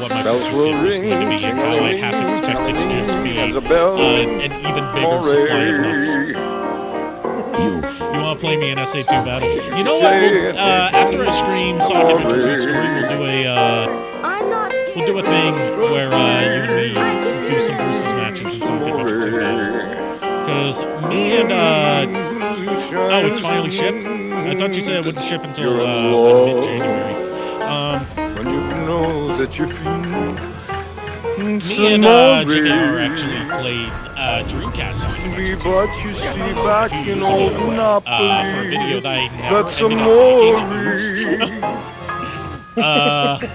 what my Christmas gift is going to be and how I half expect it to just be an even bigger supply of nuts. You want to play me in SA2 Battle? You know what? We'll, after I stream Sonic Adventure 2 Story, we'll do a thing where you and me do some versus matches in Sonic Adventure 2 Battle. Because me and, oh, it's finally shipped? I thought you said it wouldn't ship until, mid-January. When you know that you're me and, JKR actually played, Dreamcast Sonic Adventure 2. But you see back in old for a Monopoly. video that I never That's ended up making.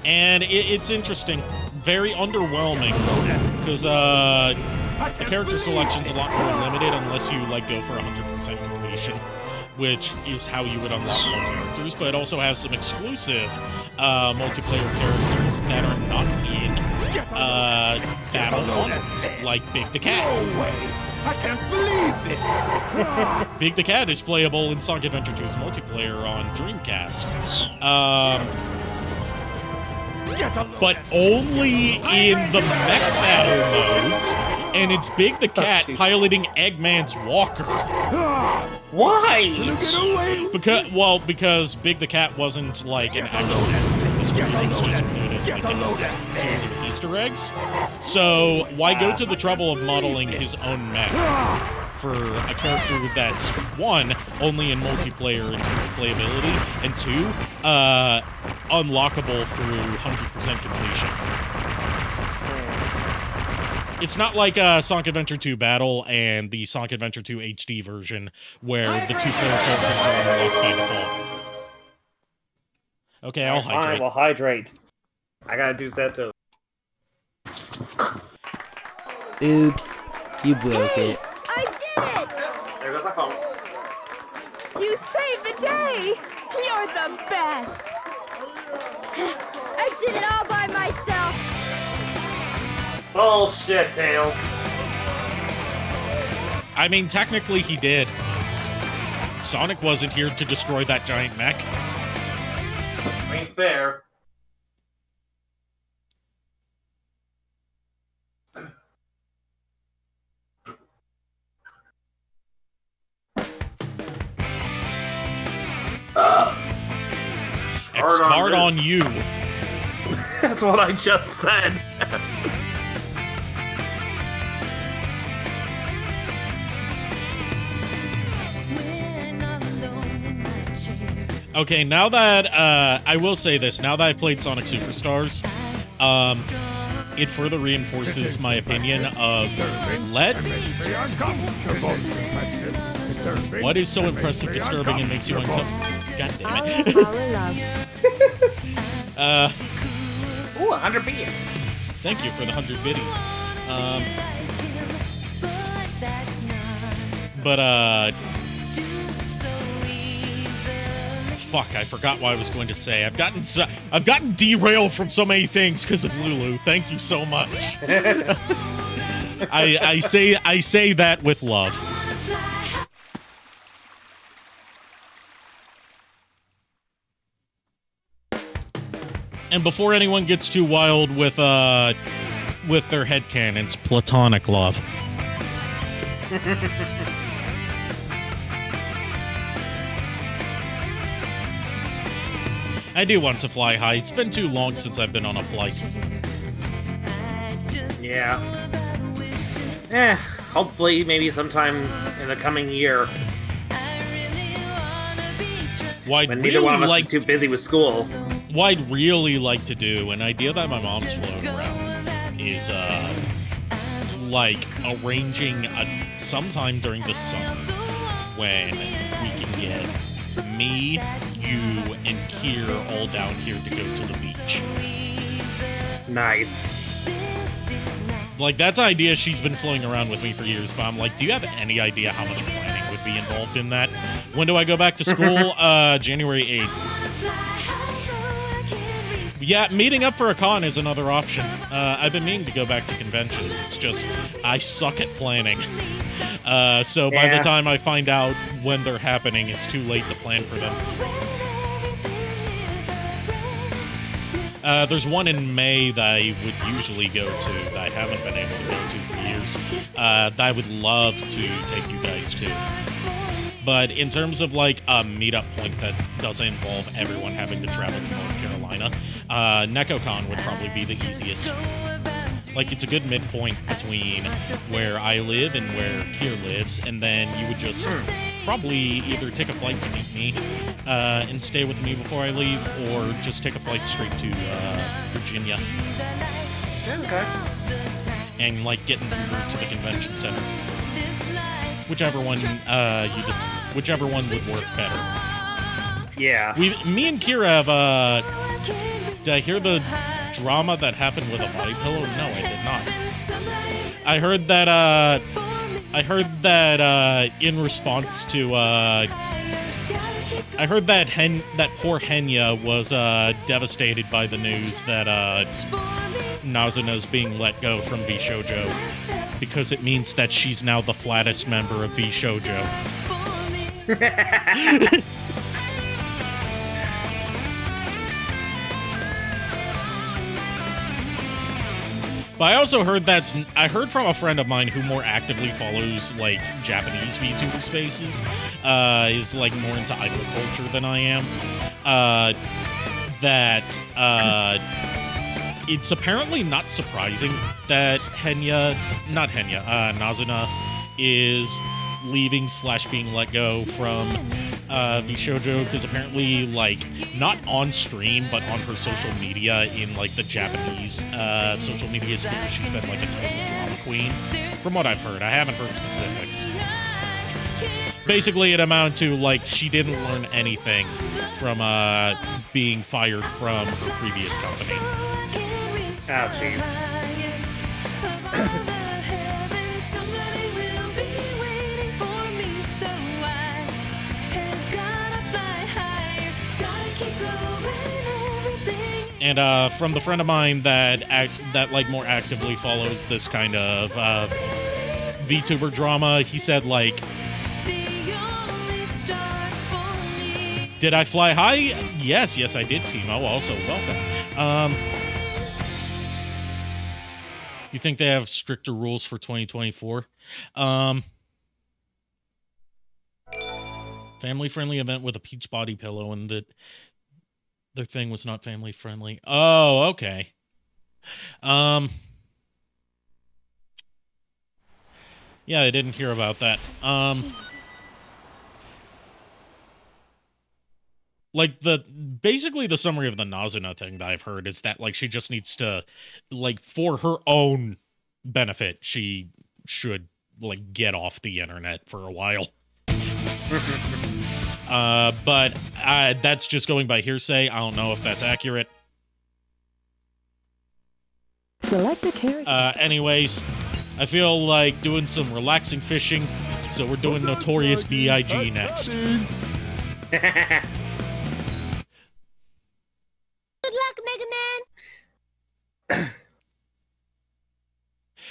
And it's interesting. Very underwhelming. Because, the character selection's a lot more limited unless you, like, go for 100% completion, which is how you would unlock more characters, but it also has some exclusive multiplayer characters that are not in Battle 1, like Big the Cat. No way! I can't believe this! Big the Cat is playable in Sonic Adventure 2's multiplayer on Dreamcast. But only in the mech battle modes, and it's Big the Cat piloting Eggman's walker. Why? Because Big the Cat wasn't like an actual character in this game, it was just included as like a series of Easter eggs. So why go to the trouble of modeling his own mech for a character that's, one, only in multiplayer in terms of playability, and two, unlockable through 100% completion. It's not like Sonic Adventure 2 Battle and the Sonic Adventure 2 HD version, where the 2-player characters are unlocked by default. Okay, I'll hydrate. Fine, we'll hydrate. I gotta do that too. Oops, you broke it. I did it! There goes my phone. You saved the day! You're the best! I did it all by myself! Bullshit, Tails. I mean, technically he did. Sonic wasn't here to destroy that giant mech. Ain't fair. X-card on you. That's what I just said. Okay, now that I will say this, now that I've played Sonic Superstars, it further reinforces my opinion of what is so impressive, disturbing, and makes you uncomfortable. God damn it. Ooh, 100 beats. Thank you for the 100 biddies. Fuck, I forgot what I was going to say. I've gotten derailed from so many things because of Lulu. Thank you so much. I say that with love. And before anyone gets too wild with their headcanons, platonic love. I do want to fly high. It's been too long since I've been on a flight. Yeah. Hopefully, maybe sometime in the coming year. When neither one of us is too busy with school. What I'd really like to do, an idea that my mom's floating around, is like arranging sometime during the summer when we can get me, you, and Kier all down here to go to the beach. Nice. Like, that's an idea she's been floating around with me for years, but I'm like, do you have any idea how much planning would be involved in that? When do I go back to school? January 8th. Yeah, meeting up for a con is another option. I've been meaning to go back to conventions. It's just, I suck at planning. So by the time I find out when they're happening, it's too late to plan for them. There's one in May that I would usually go to that I haven't been able to go to for years that I would love to take you guys to. But in terms of like a meetup point that doesn't involve everyone having to travel to North Carolina, NecoCon would probably be the easiest. Like, it's a good midpoint between where I live and where Kier lives, and then you would just probably either take a flight to meet me and stay with me before I leave, or just take a flight straight to Virginia. Okay. And, like, get an Uber to the convention center. Whichever one whichever one would work better. Yeah. Me and Kira have, did I hear the drama that happened with a body pillow? No, I did not. I heard that in response to I heard that poor Henya was devastated by the news that Nazuna's being let go from VShojo because it means that she's now the flattest member of VShojo. But I also heard I heard from a friend of mine who more actively follows, like, Japanese VTuber spaces, is, like, more into idol culture than I am, that it's apparently not surprising that Nazuna is leaving / being let go from VShojo, because apparently, like, not on stream, but on her social media in, like, the Japanese social media sphere, she's been, like, a total drama queen. From what I've heard. I haven't heard specifics. Basically, it amounted to, like, she didn't learn anything from being fired from her previous company. Oh, jeez. And from the friend of mine that like more actively follows this kind of VTuber drama, he said, like, did I fly high? Yes, I did, Timo. Also, welcome. You think they have stricter rules for 2024? Family-friendly event with a peach body pillow, and that their thing was not family-friendly. Oh, okay. Yeah, I didn't hear about that. Like basically the summary of the Nazuna thing that I've heard is that like she just needs to, like, for her own benefit, she should like get off the internet for a while. But that's just going by hearsay. I don't know if that's accurate. Select a character. Anyways, I feel like doing some relaxing fishing, so we're doing Notorious B.I.G. next. Good luck, Mega Man.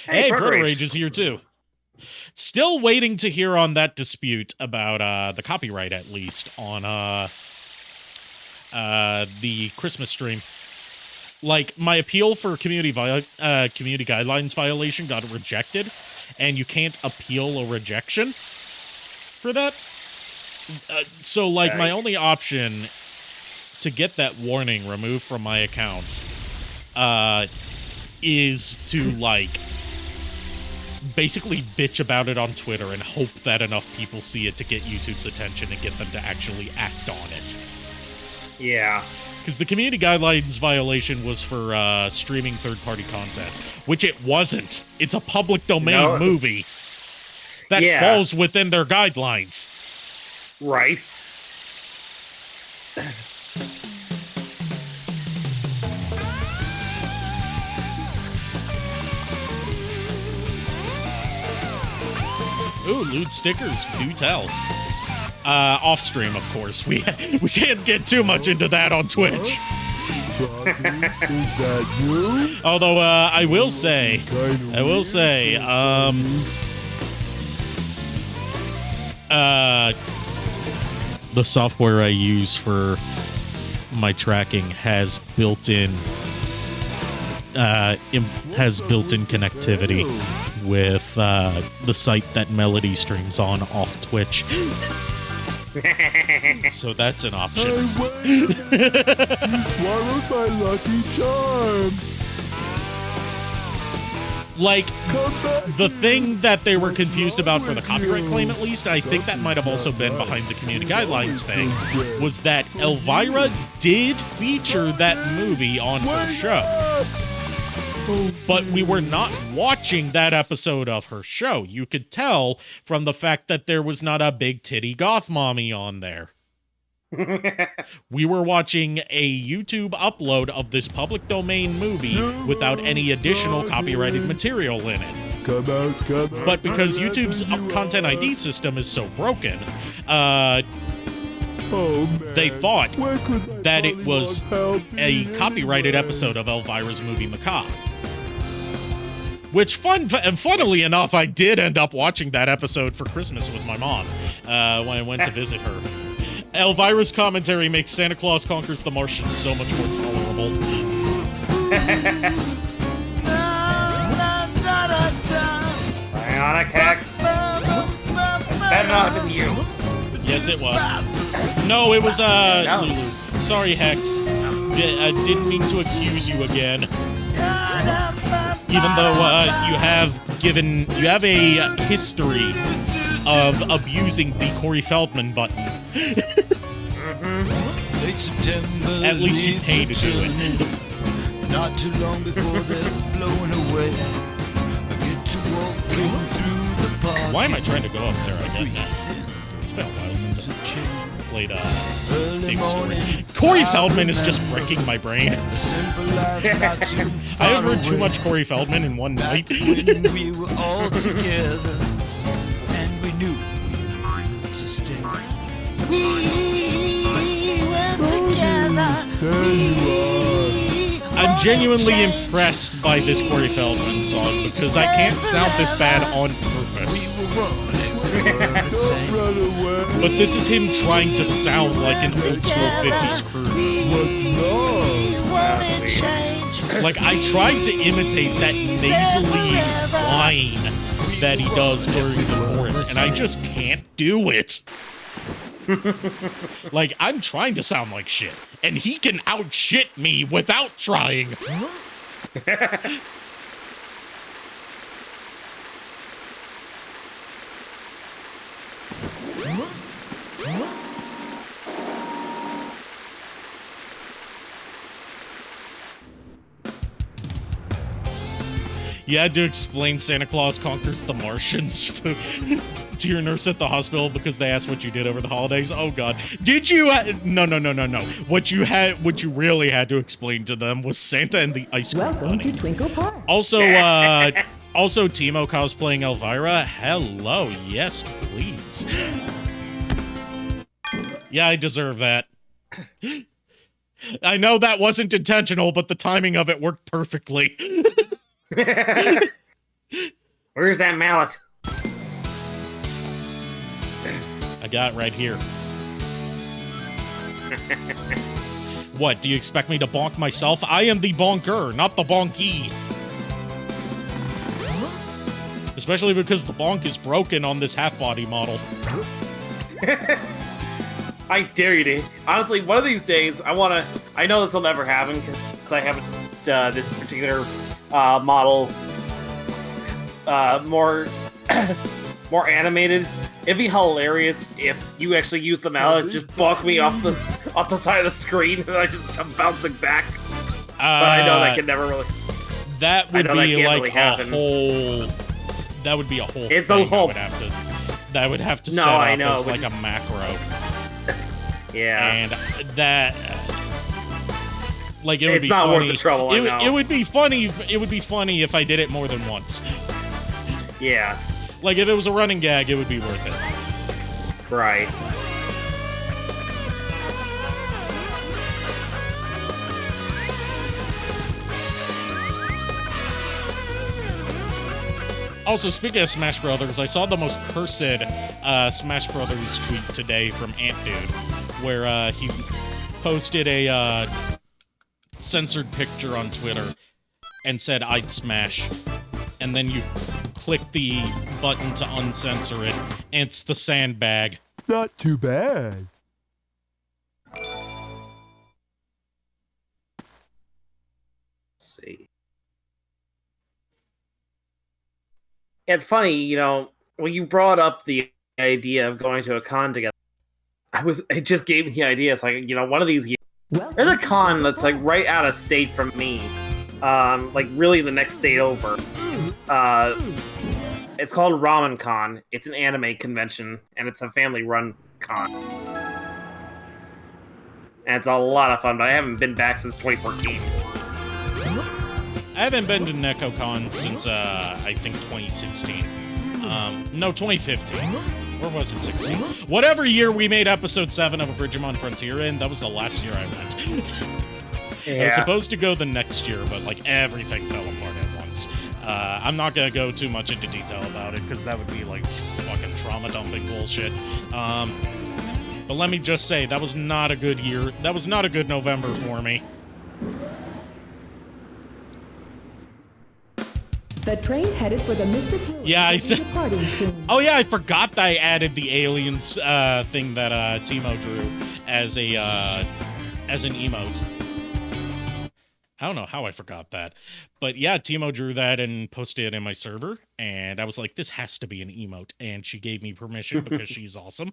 Hey, Proto Rage is here too. Still waiting to hear on that dispute about the copyright, at least, on the Christmas stream. Like, my appeal for community guidelines violation got rejected, and you can't appeal a rejection for that. So, like, my only option to get that warning removed from my account is to, like, basically bitch about it on Twitter and hope that enough people see it to get YouTube's attention and get them to actually act on it. Yeah. Because the community guidelines violation was for streaming third-party content, which it wasn't. It's a public domain movie that falls within their guidelines. Right. Ooh, lewd stickers, do tell. Off stream, of course. We can't get too much into that on Twitch. Is that you? Although I will say, the software I use for my tracking has built-in connectivity with the site that Melody streams on off Twitch. So that's an option. You swallowed my lucky charm. Like, the thing that they were confused about for the copyright claim, at least, I think that might have also been behind the community guidelines thing, was that Elvira did feature that movie on her show. But we were not watching that episode of her show. You could tell from the fact that there was not a big titty goth mommy on there. We were watching a YouTube upload of this public domain movie without any additional copyrighted material in it. But because YouTube's content ID system is so broken, they thought that it was a copyrighted episode of Elvira's movie Macabre. Which, funnily enough, I did end up watching that episode for Christmas with my mom when I went to visit her. Elvira's commentary makes Santa Claus Conquers the Martians so much more tolerable. Psionic Hex. That not have been you. Yes, it was. No, it was, Lulu. Sorry, Hex. I didn't mean to accuse you again. Even though, you have a history of abusing the Corey Feldman button. At least you pay to do it. Not too long before they're blown away. I get to walking through the park. Why am I trying to go up there again now? It's been a while since I played Big Story. Corey Feldman is just wrecking my brain. I have heard too much Corey Feldman in one night. When we were all together and we knew we were here to stay. We were together. I'm genuinely impressed by this Corey Feldman song because I can't sound this bad on purpose. But this is him trying to sound like an old school 50s crew. Like, I tried to imitate that nasally whine that he does during the chorus, and I just can't do it. Like, I'm trying to sound like shit, and he can out-shit me without trying. You had to explain Santa Claus conquers the Martians to your nurse at the hospital because they asked what you did over the holidays. Oh God, did you? No. What you really had to explain to them was Santa and the ice cream Welcome bunny. to Twinkle Park. Also, also Timo cosplaying Elvira. Hello, yes, please. Yeah, I deserve that. I know that wasn't intentional, but the timing of it worked perfectly. Where's that mallet? I got it right here. What, do you expect me to bonk myself? I am the bonker, not the bonky. Especially because the bonk is broken on this half-body model. I dare you to. Honestly, one of these days, I know this will never happen because I haven't this particular model more animated. It'd be hilarious if you actually use the mallet, just bonk me off the side of the screen, and I just come bouncing back. But I know that can never really. That would be like really a whole. That would be a whole. It's thing a whole. That would have to No, set up I know, as but like a macro. Yeah. And that. Like it would it's be not funny. worth the trouble. I know. It would be funny. It would be funny if I did it more than once. Yeah. Like if it was a running gag, it would be worth it. Right. Also, speaking of Smash Brothers, I saw the most cursed Smash Brothers tweet today from Ant Dude, where he posted a censored picture on Twitter and said, "I'd smash." And then you click the button to uncensor it, and it's the sandbag. Not too bad. Let's see. It's funny, you know, when you brought up the idea of going to a con together, it just gave me the idea. It's like, you know, one of these years, there's a con that's like right out of state from me. Like really the next state over. It's called Ramen Con. It's an anime convention, and it's a family-run con. And it's a lot of fun, but I haven't been back since 2014. I haven't been to NecoCon since, I think 2016. No, 2015. Or was it 16? Whatever year we made episode 7 of A Bridgemon Frontier in, that was the last year I went. I was supposed to go the next year, but, like, everything fell apart at once. I'm not gonna go too much into detail about it, because that would be, like, fucking trauma-dumping bullshit. But let me just say, that was not a good year. That was not a good November for me. The train headed for the Mystic Hills. Yeah, I said. Soon. Oh yeah, I forgot that I added the aliens thing that Timo drew as an emote. I don't know how I forgot that, but yeah, Timo drew that and posted it in my server, and I was like, this has to be an emote, and she gave me permission because she's awesome.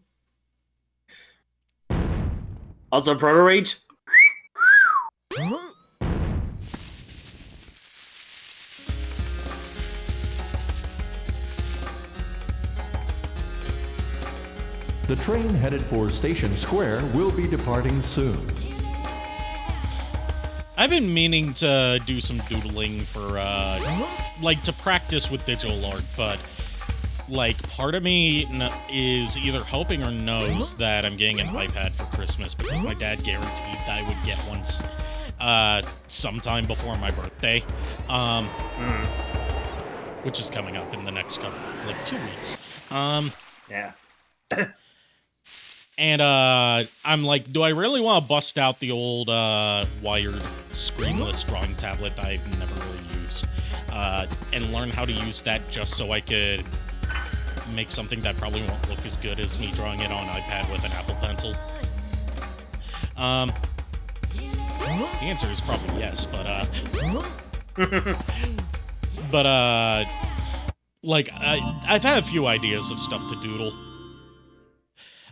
Also, Proto Rage. The train headed for Station Square will be departing soon. I've been meaning to do some doodling for, like, to practice with digital art, but, like, part of me is either hoping or knows that I'm getting an iPad for Christmas because my dad guaranteed that I would get one sometime before my birthday, which is coming up in the next couple, like, 2 weeks. Yeah. And I'm like, do I really want to bust out the old wired screenless drawing tablet that I've never really used and learn how to use that just so I could make something that probably won't look as good as me drawing it on iPad with an Apple Pencil? The answer is probably yes, but like I've had a few ideas of stuff to doodle.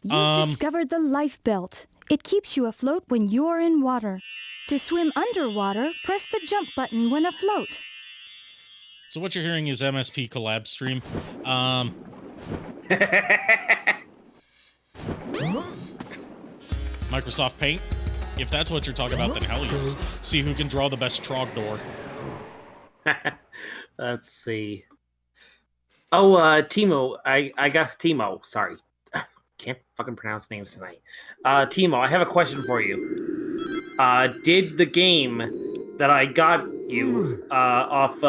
You've discovered the life belt. It keeps you afloat when you're in water. To swim underwater, press the jump button when afloat. So what you're hearing is MSP collab stream. Microsoft Paint. If that's what you're talking about, then hell yes. See who can draw the best Trogdor. Let's see. Oh, Timo. I got Timo. Sorry. Can't fucking pronounce names tonight. Timo, I have a question for you. Did the game that I got you off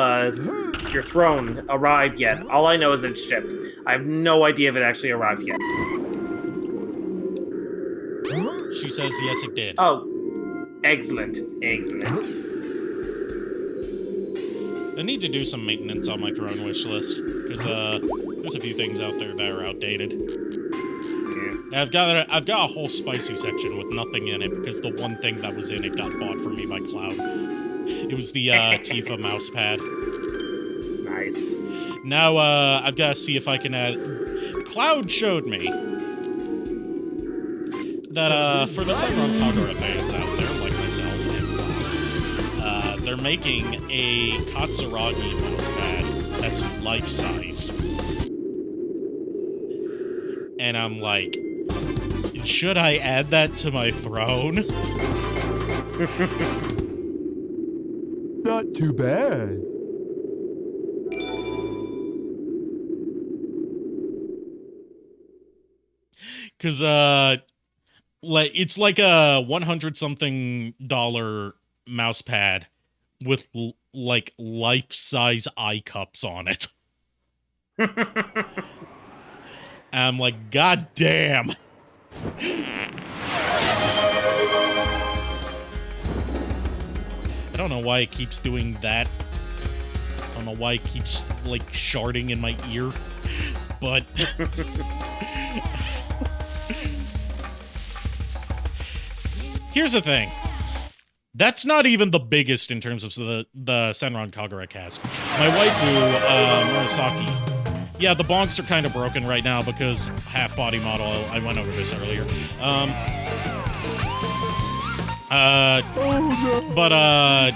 your throne arrive yet? All I know is that it's shipped. I have no idea if it actually arrived yet. She says yes, it did. Oh, excellent. Excellent. I need to do some maintenance on my throne wish list, because there's a few things out there that are outdated. Yeah. I've got a whole spicy section with nothing in it, because the one thing that was in it got bought for me by Cloud. It was the Tifa mouse pad. Nice. Now, I've got to see if I can add... Cloud showed me that, for the Senran Kagura fans out there, like myself and Cloud, they're making a Katsuragi mousepad that's life-size. And I'm like, should I add that to my throne? Not too bad. Because, like, it's like a $100-something mouse pad with, like, life-size eye cups on it. I'm like, God damn. I don't know why it keeps doing that. I don't know why it keeps, like, sharding in my ear. But... Here's the thing. That's not even the biggest in terms of the Senran Kagura cast. My waifu, Murasaki. Yeah, the bonks are kind of broken right now because half-body model, I went over this earlier. Got my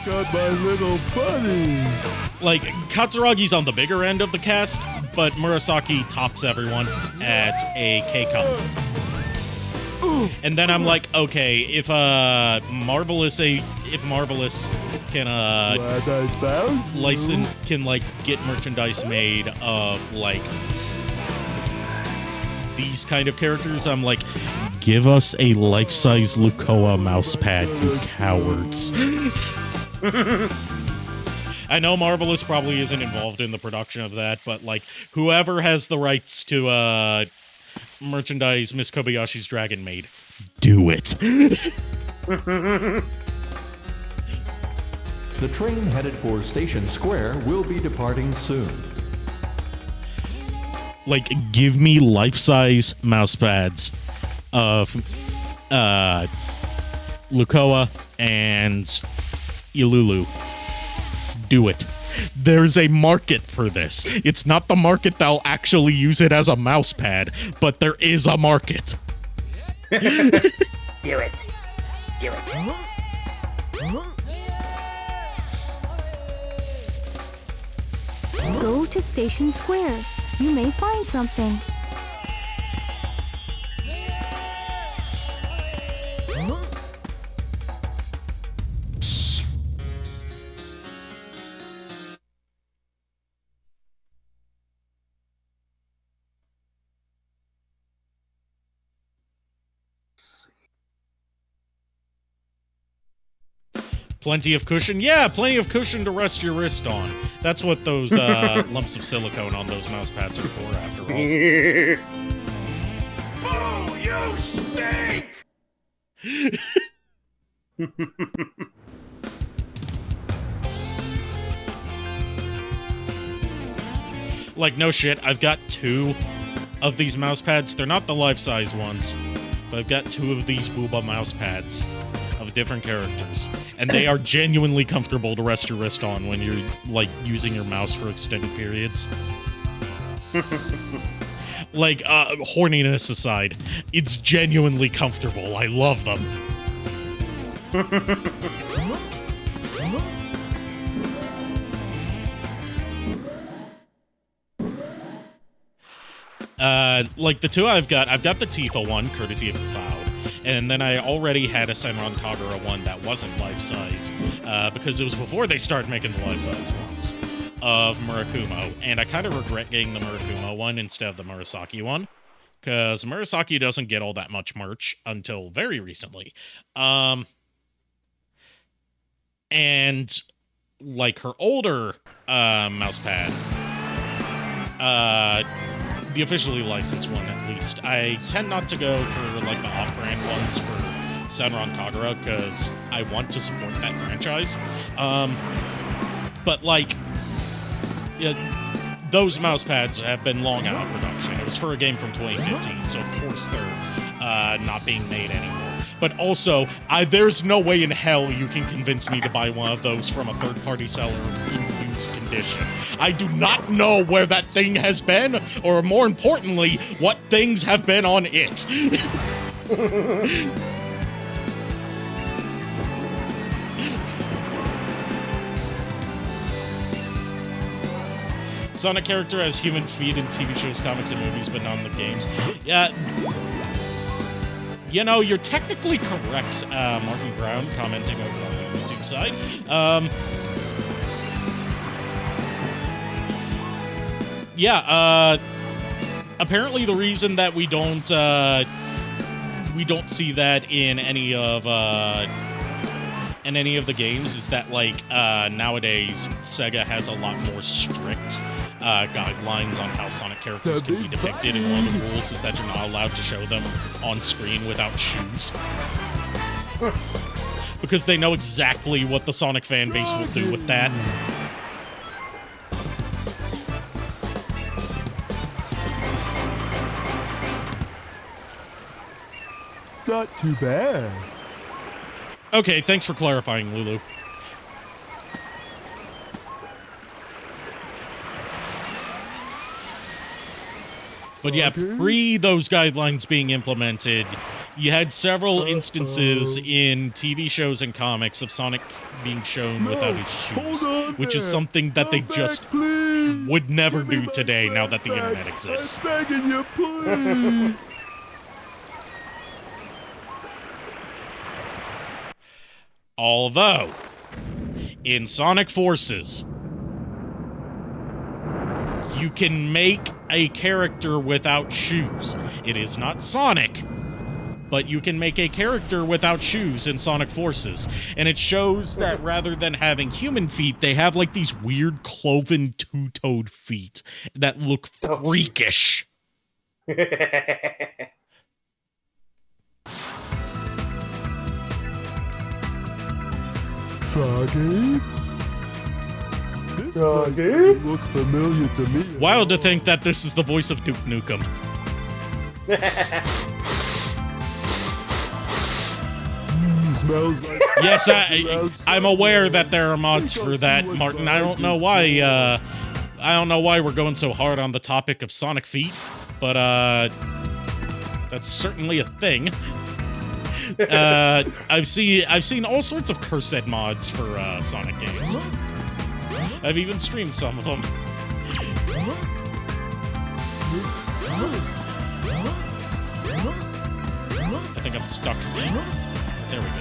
little buddy. Like, Katsuragi's on the bigger end of the cast, but Murasaki tops everyone at a K-Cup. And then I'm like, okay, if Marvelous can like get merchandise made of like these kind of characters, I'm like, give us a life-size Lukoa mousepad, you cowards. I know Marvelous probably isn't involved in the production of that, but like whoever has the rights to merchandise Miss Kobayashi's Dragon made, do it. The train headed for Station Square will be departing soon. Like, give me life-size mouse pads of Lukoa and Ilulu. Do it. There's a market for this. It's not the market that'll actually use it as a mouse pad, but there is a market. Do it. Do it. Go to Station Square. You may find something. Plenty of cushion? Yeah, plenty of cushion to rest your wrist on. That's what those lumps of silicone on those mouse pads are for, after all. Oh, you stink! Like, no shit, I've got 2 of these mouse pads. They're not the life-size ones, but I've got 2 of these Booba mouse pads of different characters, and they are genuinely comfortable to rest your wrist on when you're, like, using your mouse for extended periods. Like, horniness aside, it's genuinely comfortable. I love them. Like the two I've got the Tifa one, courtesy of Cloud. And then I already had a Senran Kagura one that wasn't life-size, because it was before they started making the life-size ones of Murakumo. And I kind of regret getting the Murakumo one instead of the Murasaki one, because Murasaki doesn't get all that much merch until very recently. And, like, her older mousepad, the officially licensed one, at least. I tend not to go for, like, the off-brand ones for Senran Kagura, because I want to support that franchise. But, like, those mouse pads have been long out of production. It was for a game from 2015, so of course they're not being made anymore. But also, there's no way in hell you can convince me to buy one of those from a third-party seller in used condition. I do not know where that thing has been, or more importantly, what things have been on it. Sonic character has human feet in TV shows, comics, and movies, but not in the games. Yeah. You know, you're technically correct, Martin Brown, commenting over on the YouTube side. Apparently the reason that we don't see that in any of the games is that, like, nowadays Sega has a lot more strict guidelines on how Sonic characters can be depicted, and one of the rules is that you're not allowed to show them on screen without shoes. Because they know exactly what the Sonic fan base will do with that. Not too bad. Okay, thanks for clarifying, Lulu. But yeah, pre those guidelines being implemented, you had several instances in TV shows and comics of Sonic being shown without his shoes, which is something that they just would never do today now that the internet exists. I'm begging you, please. Although, in Sonic Forces, you can make a character without shoes. It is not Sonic, but you can make a character without shoes in Sonic Forces. And it shows that rather than having human feet, they have, like, these weird cloven two-toed feet that look freakish. Froggy? This looks familiar to me. Wild to think that this is the voice of Duke Nukem. Smells like Yes, I'm aware that there are mods for that, Martin. I don't know why we're going so hard on the topic of Sonic feet, but that's certainly a thing. I've seen all sorts of cursed mods for Sonic games. I've even streamed some of them. I think I'm stuck. There we go.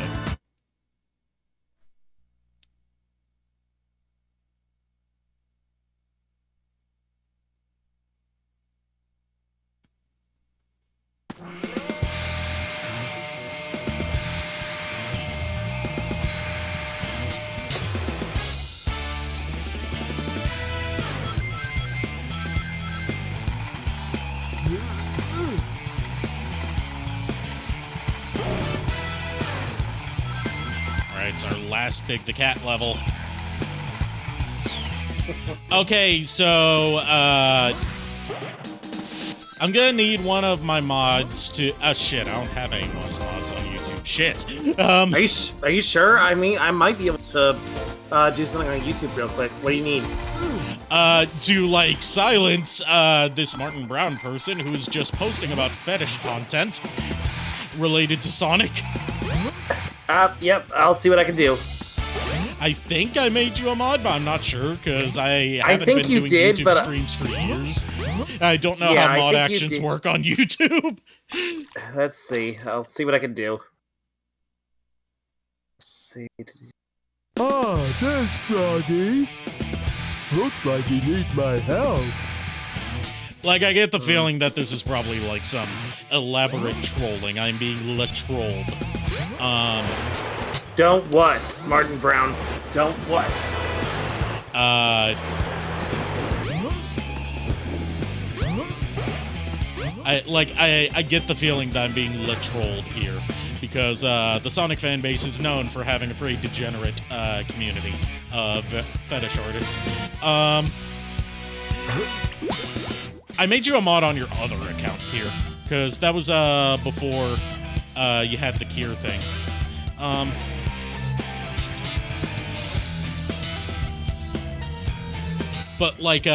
It's our last Big the Cat level. Okay, so, I'm gonna need one of my mods to... Oh, shit, I don't have any mods on YouTube. Shit. Are you sure? I mean, I might be able to do something on YouTube real quick. What do you need? To, like, silence this Martin Brown person who's just posting about fetish content related to Sonic. Yep, I'll see what I can do. I think I made you a mod, but I'm not sure, because I haven't been doing YouTube streams for years. I don't know Yeah, how I mod think you actions did. work on YouTube. Let's see. I'll see what I can do. Let's see. Ah, there's Froggy. Looks like he needs my help. Like, I get the feeling that this is probably like some elaborate trolling. I'm being trolled. Don't what, Martin Brown? Don't what? I get the feeling that I'm being trolled here because the Sonic fan base is known for having a pretty degenerate community of fetish artists. I made you a mod on your other account here because that was before you had the Kier thing. But like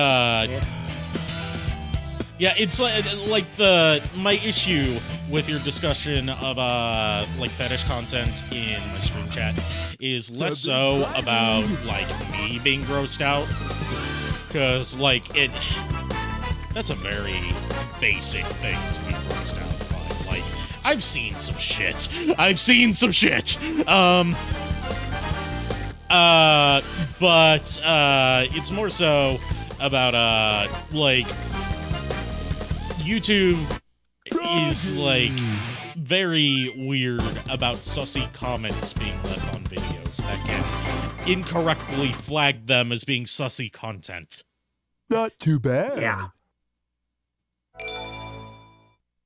yeah, it's like my issue with your discussion of like fetish content in my stream chat is less so about like me being grossed out, because like that's a very basic thing to be grossed out by. Like, I've seen some shit. But it's more so about like YouTube is like very weird about sussy comments being left on videos that can incorrectly flag them as being sussy content. Not too bad. Yeah.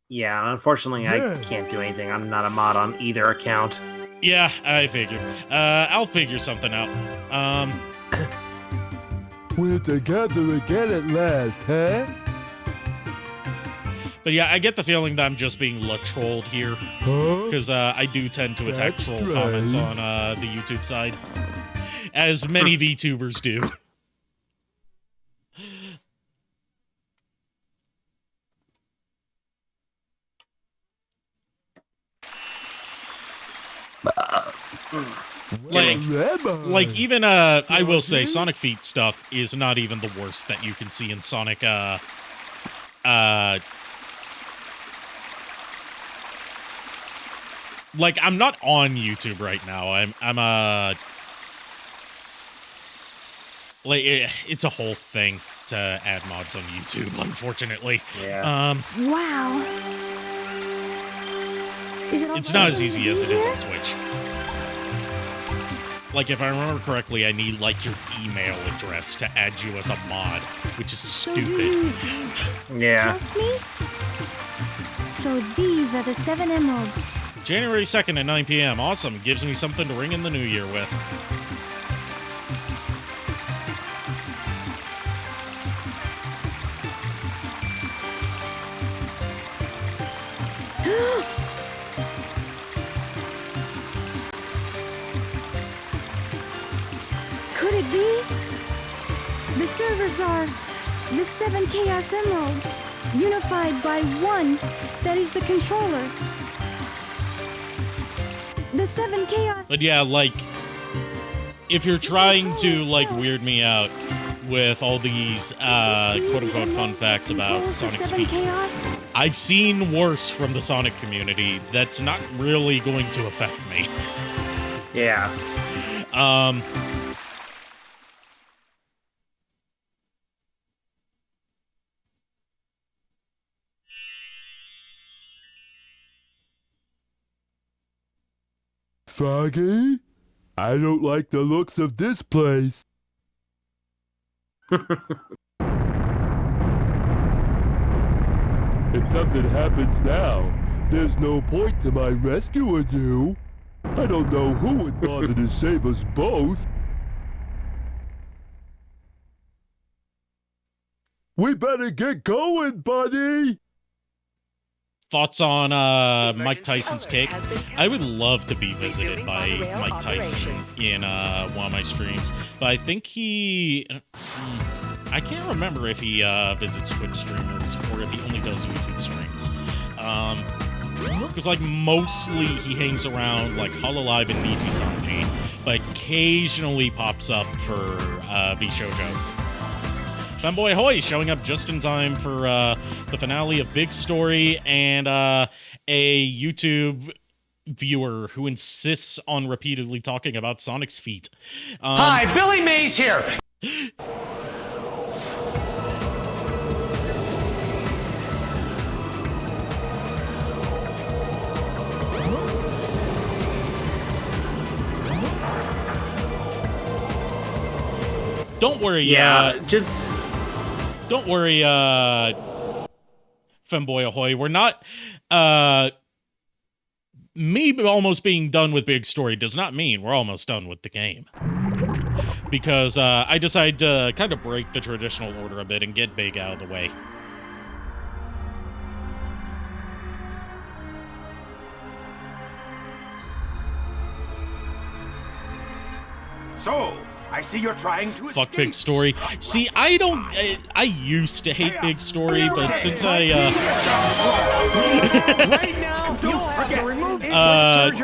Yeah, unfortunately, I can't do anything. I'm not a mod on either account. Yeah, I figured. I'll figure something out. We're together again at last, huh? But yeah, I get the feeling that I'm just being trolled here. Because I do tend to attack troll comments on the YouTube side. As many VTubers do. Like even I will say Sonic Feet stuff is not even the worst that you can see in Sonic like I'm not on YouTube right now. I'm like it's a whole thing to add mods on YouTube, unfortunately. Yeah. Wow. It's not as easy as it is on Twitch. Like, if I remember correctly, I need, like, your email address to add you as a mod, which is stupid. Yeah. Trust me? So these are the 7 emeralds. January 2nd at 9 p.m. Awesome. Gives me something to ring in the new year with. Could it be? The servers are the 7 Chaos Emeralds, unified by one that is the controller. The 7 Chaos... But yeah, like, if you're trying to, like, weird me out with all these, quote-unquote fun facts about Sonic's feet, I've seen worse from the Sonic community that's not really going to affect me. Yeah. Froggy? I don't like the looks of this place. If something happens now, there's no point to my rescuing you. I don't know who would bother to save us both. We better get going, buddy! Thoughts on Mike Tyson's cake? I would love to be visited by Mike Tyson in one of my streams, but I think he... I can't remember if he visits Twitch streamers or if he only does YouTube streams. Because, like, mostly he hangs around, like, Hololive and Nijisanji, but occasionally pops up for V-Shoujo. Femboy Ahoy showing up just in time for the finale of Big Story, and a YouTube viewer who insists on repeatedly talking about Sonic's feet. Hi, Billy Mays here. Don't worry, don't worry, Femboy Ahoy. We're not, me almost being done with Big Story does not mean we're almost done with the game. Because, I decided to kind of break the traditional order a bit and get Big out of the way. So, I see you're trying to Fuck Big Story. See, I used to hate Big Story, but since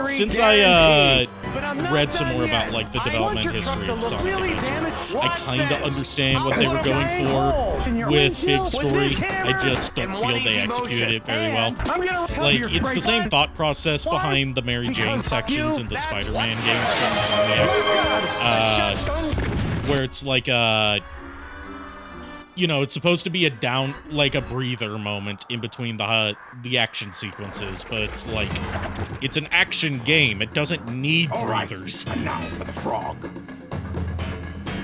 since I read some more about, like, the development history of Sonic Adventure, I kind of understand what they were going for with Big Story. I just don't feel they executed it very well. Like, it's the same thought process behind the Mary Jane sections in the Spider-Man games from Insomniac. Where it's like you know, it's supposed to be a a breather moment in between the action sequences, but it's like, it's an action game. It doesn't need breathers. And now for the frog.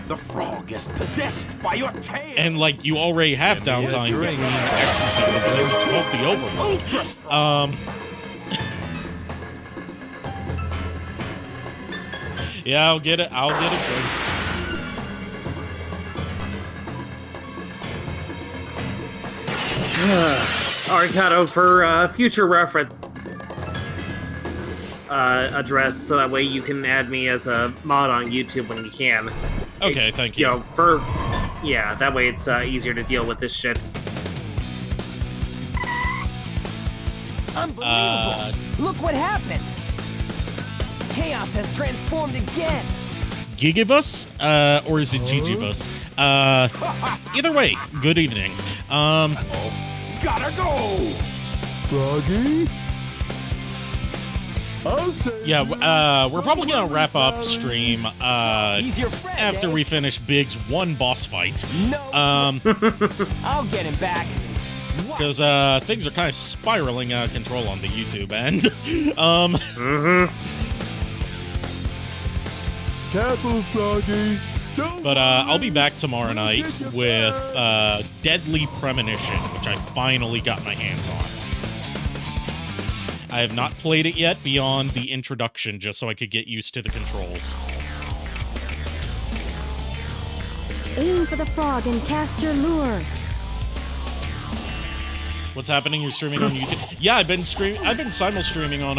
The frog is possessed by your tail. And like, you already have downtime between the action sequences. It's called the overload. Yeah, I'll get it. Good. Arikado, for future reference, address, so that way you can add me as a mod on YouTube when you can. Okay, thank you. You know, yeah, that way it's easier to deal with this shit. Unbelievable! Look what happened! Chaos has transformed again! Gigivus? Or is it Gigivus? Either way, good evening. Gotta go! Froggy? Yeah, we're probably gonna wrap up stream, after we finish Big's one boss fight. I'll get him back. Because, things are kind of spiraling out of control on the YouTube end. Careful, Froggy. But I'll be back tomorrow night with Deadly Premonition, which I finally got my hands on. I have not played it yet beyond the introduction, just so I could get used to the controls. Aim for the frog and cast your lure. What's happening? You're streaming on YouTube? Yeah, I've been simul streaming on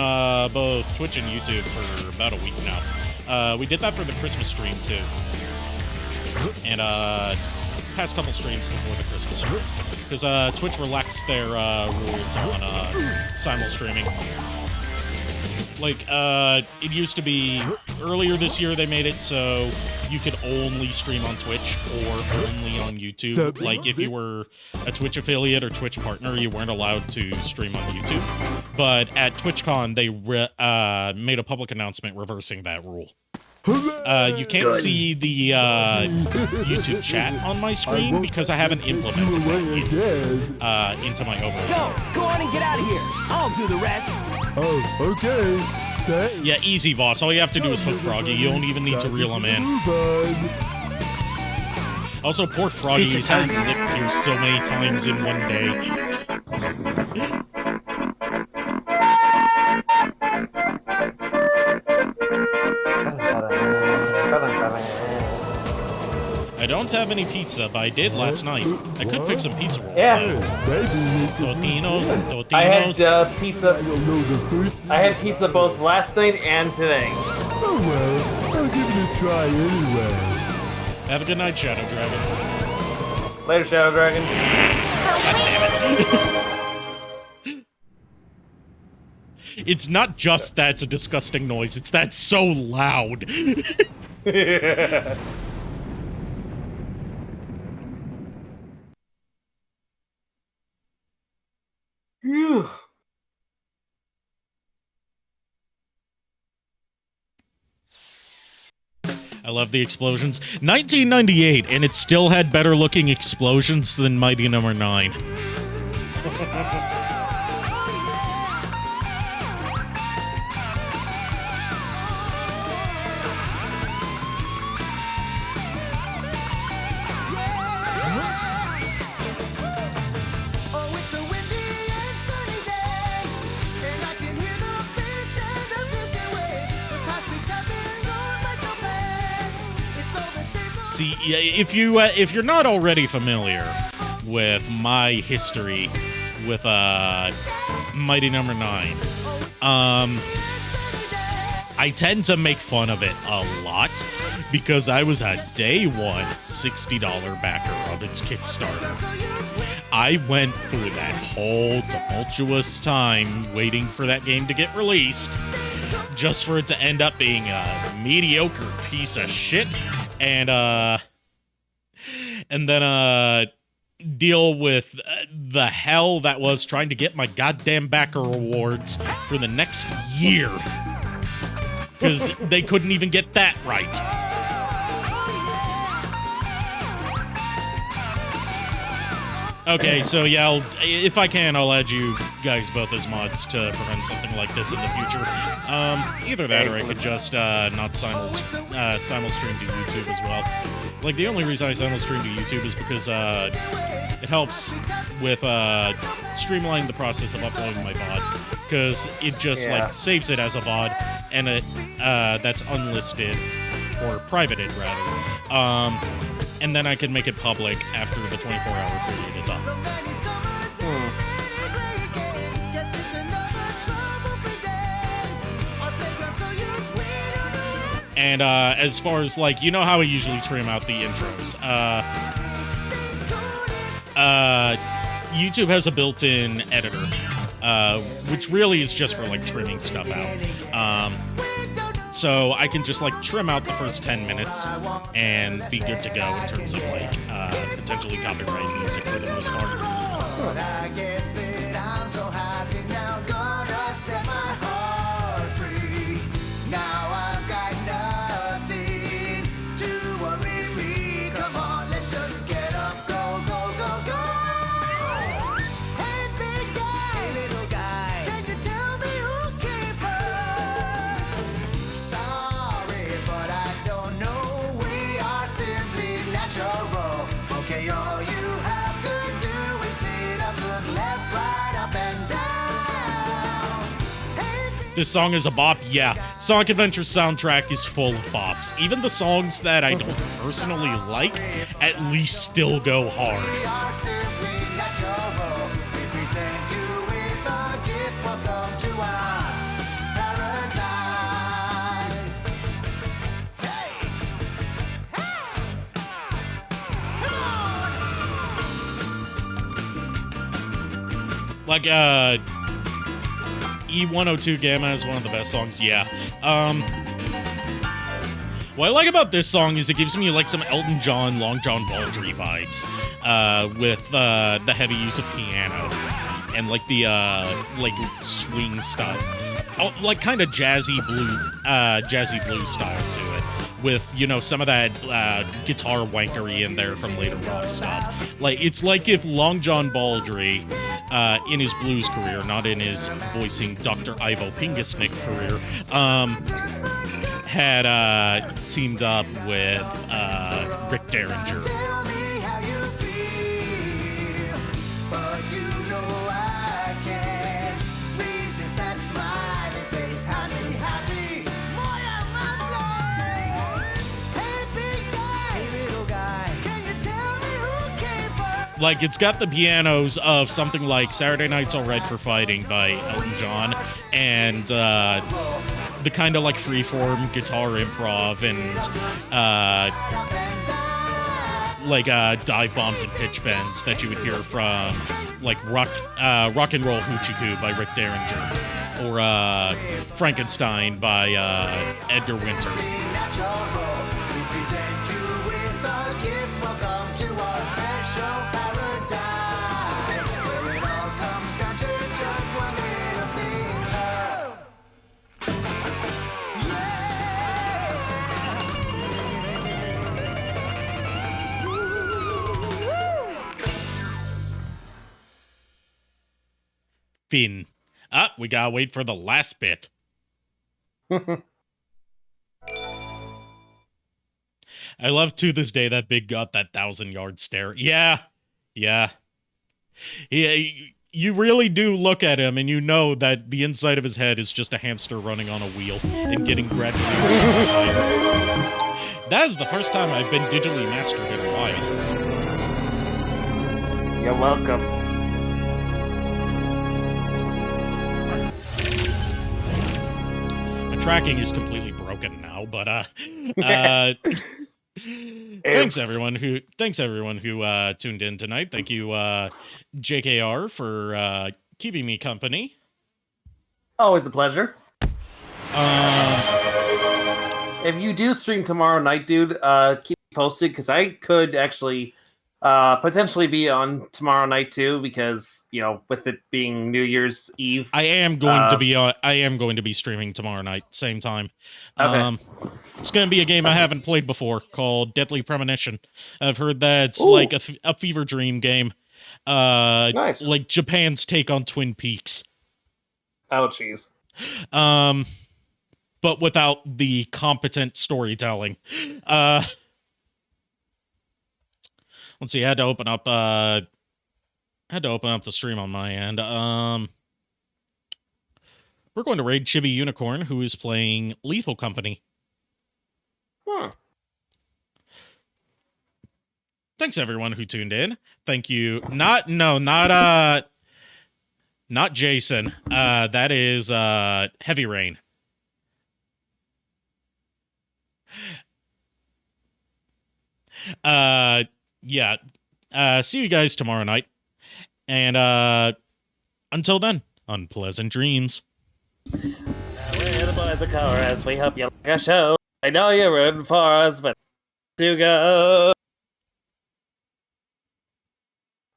both Twitch and YouTube for about a week now. We did that for the Christmas stream too. And past couple streams before the Christmas stream, because Twitch relaxed their rules on simul streaming. Like, it used to be earlier this year they made it so you could only stream on Twitch or only on YouTube. Like, if you were a Twitch affiliate or Twitch partner, you weren't allowed to stream on YouTube. But at TwitchCon, they made a public announcement reversing that rule. You can't see the YouTube chat on my screen because I haven't implemented that yet, into my overlay. Go on and get out of here. I'll do the rest. Oh, okay. Thanks. Yeah, easy, boss. All you have to do is hook Froggy. You don't even need to reel him in. Also, poor Froggy has lip pierced so many times in one day. I don't have any pizza, but I did last night. I could pick some pizza rolls, though. Totinos. I had pizza. I had pizza both last night and today. Oh well, I'll give it a try anyway. Have a good night, Shadow Dragon. Later, Shadow Dragon. It's not just that's a disgusting noise, it's that so loud. I love the explosions. 1998, and it still had better looking explosions than Mighty Number 9. See, if you're not already familiar with my history with Mighty Number 9, I tend to make fun of it a lot because I was a day one $60 backer of its Kickstarter. I went through that whole tumultuous time waiting for that game to get released just for it to end up being a mediocre piece of shit. And then deal with the hell that was trying to get my goddamn backer rewards for the next year. Because they couldn't even get that right. Okay, so yeah, if I can, I'll add you guys both as mods to prevent something like this in the future. Either that, or I could just not simul-stream to YouTube as well. Like, the only reason I simul-stream to YouTube is because it helps with streamlining the process of uploading my VOD. Because it just, like, saves it as a VOD, and it that's unlisted, or privated, rather. And then I can make it public after the 24-hour period is up. And as far as, like, you know how I usually trim out the intros. YouTube has a built-in editor, which really is just for, like, trimming stuff out. So I can just, like, trim out the first 10 minutes and be good to go in terms of, like, potentially copyrighted music for the most part. But I guess that I'm so happy now, gonna set my heart free. Now I've got nothing to worry me. Come on, let's just get up, go, go, go, go. Hey, big guy, hey, little guy, can you tell me who came first? Sorry, but I don't know. We are simply natural. Okay, all you have to do is sit up, look left, right, up and down. This song is a bop? Yeah. Sonic Adventure's soundtrack is full of bops. Even the songs that I don't personally like at least still go hard. We are simply natural. We present you with a gift. Welcome to our paradise. Hey! Like, E102 Gamma is one of the best songs, yeah. What I like about this song is it gives me, like, some Elton John, Long John Baldry vibes, with, the heavy use of piano, and, like, the, like, swing style. Oh, like, kind of jazzy blue style to it, with, you know, some of that, guitar wankery in there from later rock stuff. Like, it's like if Long John Baldry, in his blues career, not in his voicing Dr. Ivo Pingasnick career, had teamed up with Rick Derringer. Tell me how you feel, but you know I can't resist that smiling face. Happy, happy. Hey, big guy, hey, little guy, can you tell me who came first? Like, it's got the pianos of something like Saturday Night's All Right for Fighting by Elton John, and the kind of, like, freeform guitar improv and, like, dive bombs and pitch bends that you would hear from, like, Rock and Roll Hoochie Coo by Rick Derringer, or Frankenstein by Edgar Winter. fin. We gotta wait for the last bit. I love to this day that Big got that 1,000-yard stare. Yeah. You really do look at him and you know that the inside of his head is just a hamster running on a wheel and getting gradually worse. That is the first time I've been digitally mastered in a while. You're welcome. The tracking is completely broken now, but thanks everyone who tuned in tonight. Thank you JKR for keeping me company. Always a pleasure. If you do stream tomorrow night, dude, keep me posted because I could actually potentially be on tomorrow night too, because with it being New Year's Eve, I am going to be streaming tomorrow night, same time. Okay. It's going to be a game I haven't played before called Deadly Premonition. I've heard that it's like a fever dream game. Nice. Like Japan's take on Twin Peaks. Oh, jeez. But without the competent storytelling. Let's see, I had to open up the stream on my end. We're going to raid Chibi Unicorn, who is playing Lethal Company. Thanks everyone who tuned in. Thank you. Not Jason. That is Heavy Rain. Yeah. See you guys tomorrow night. And until then, unpleasant dreams. We're the boys of chorus. We hope you like our show. I know you're rooting for us, but to go.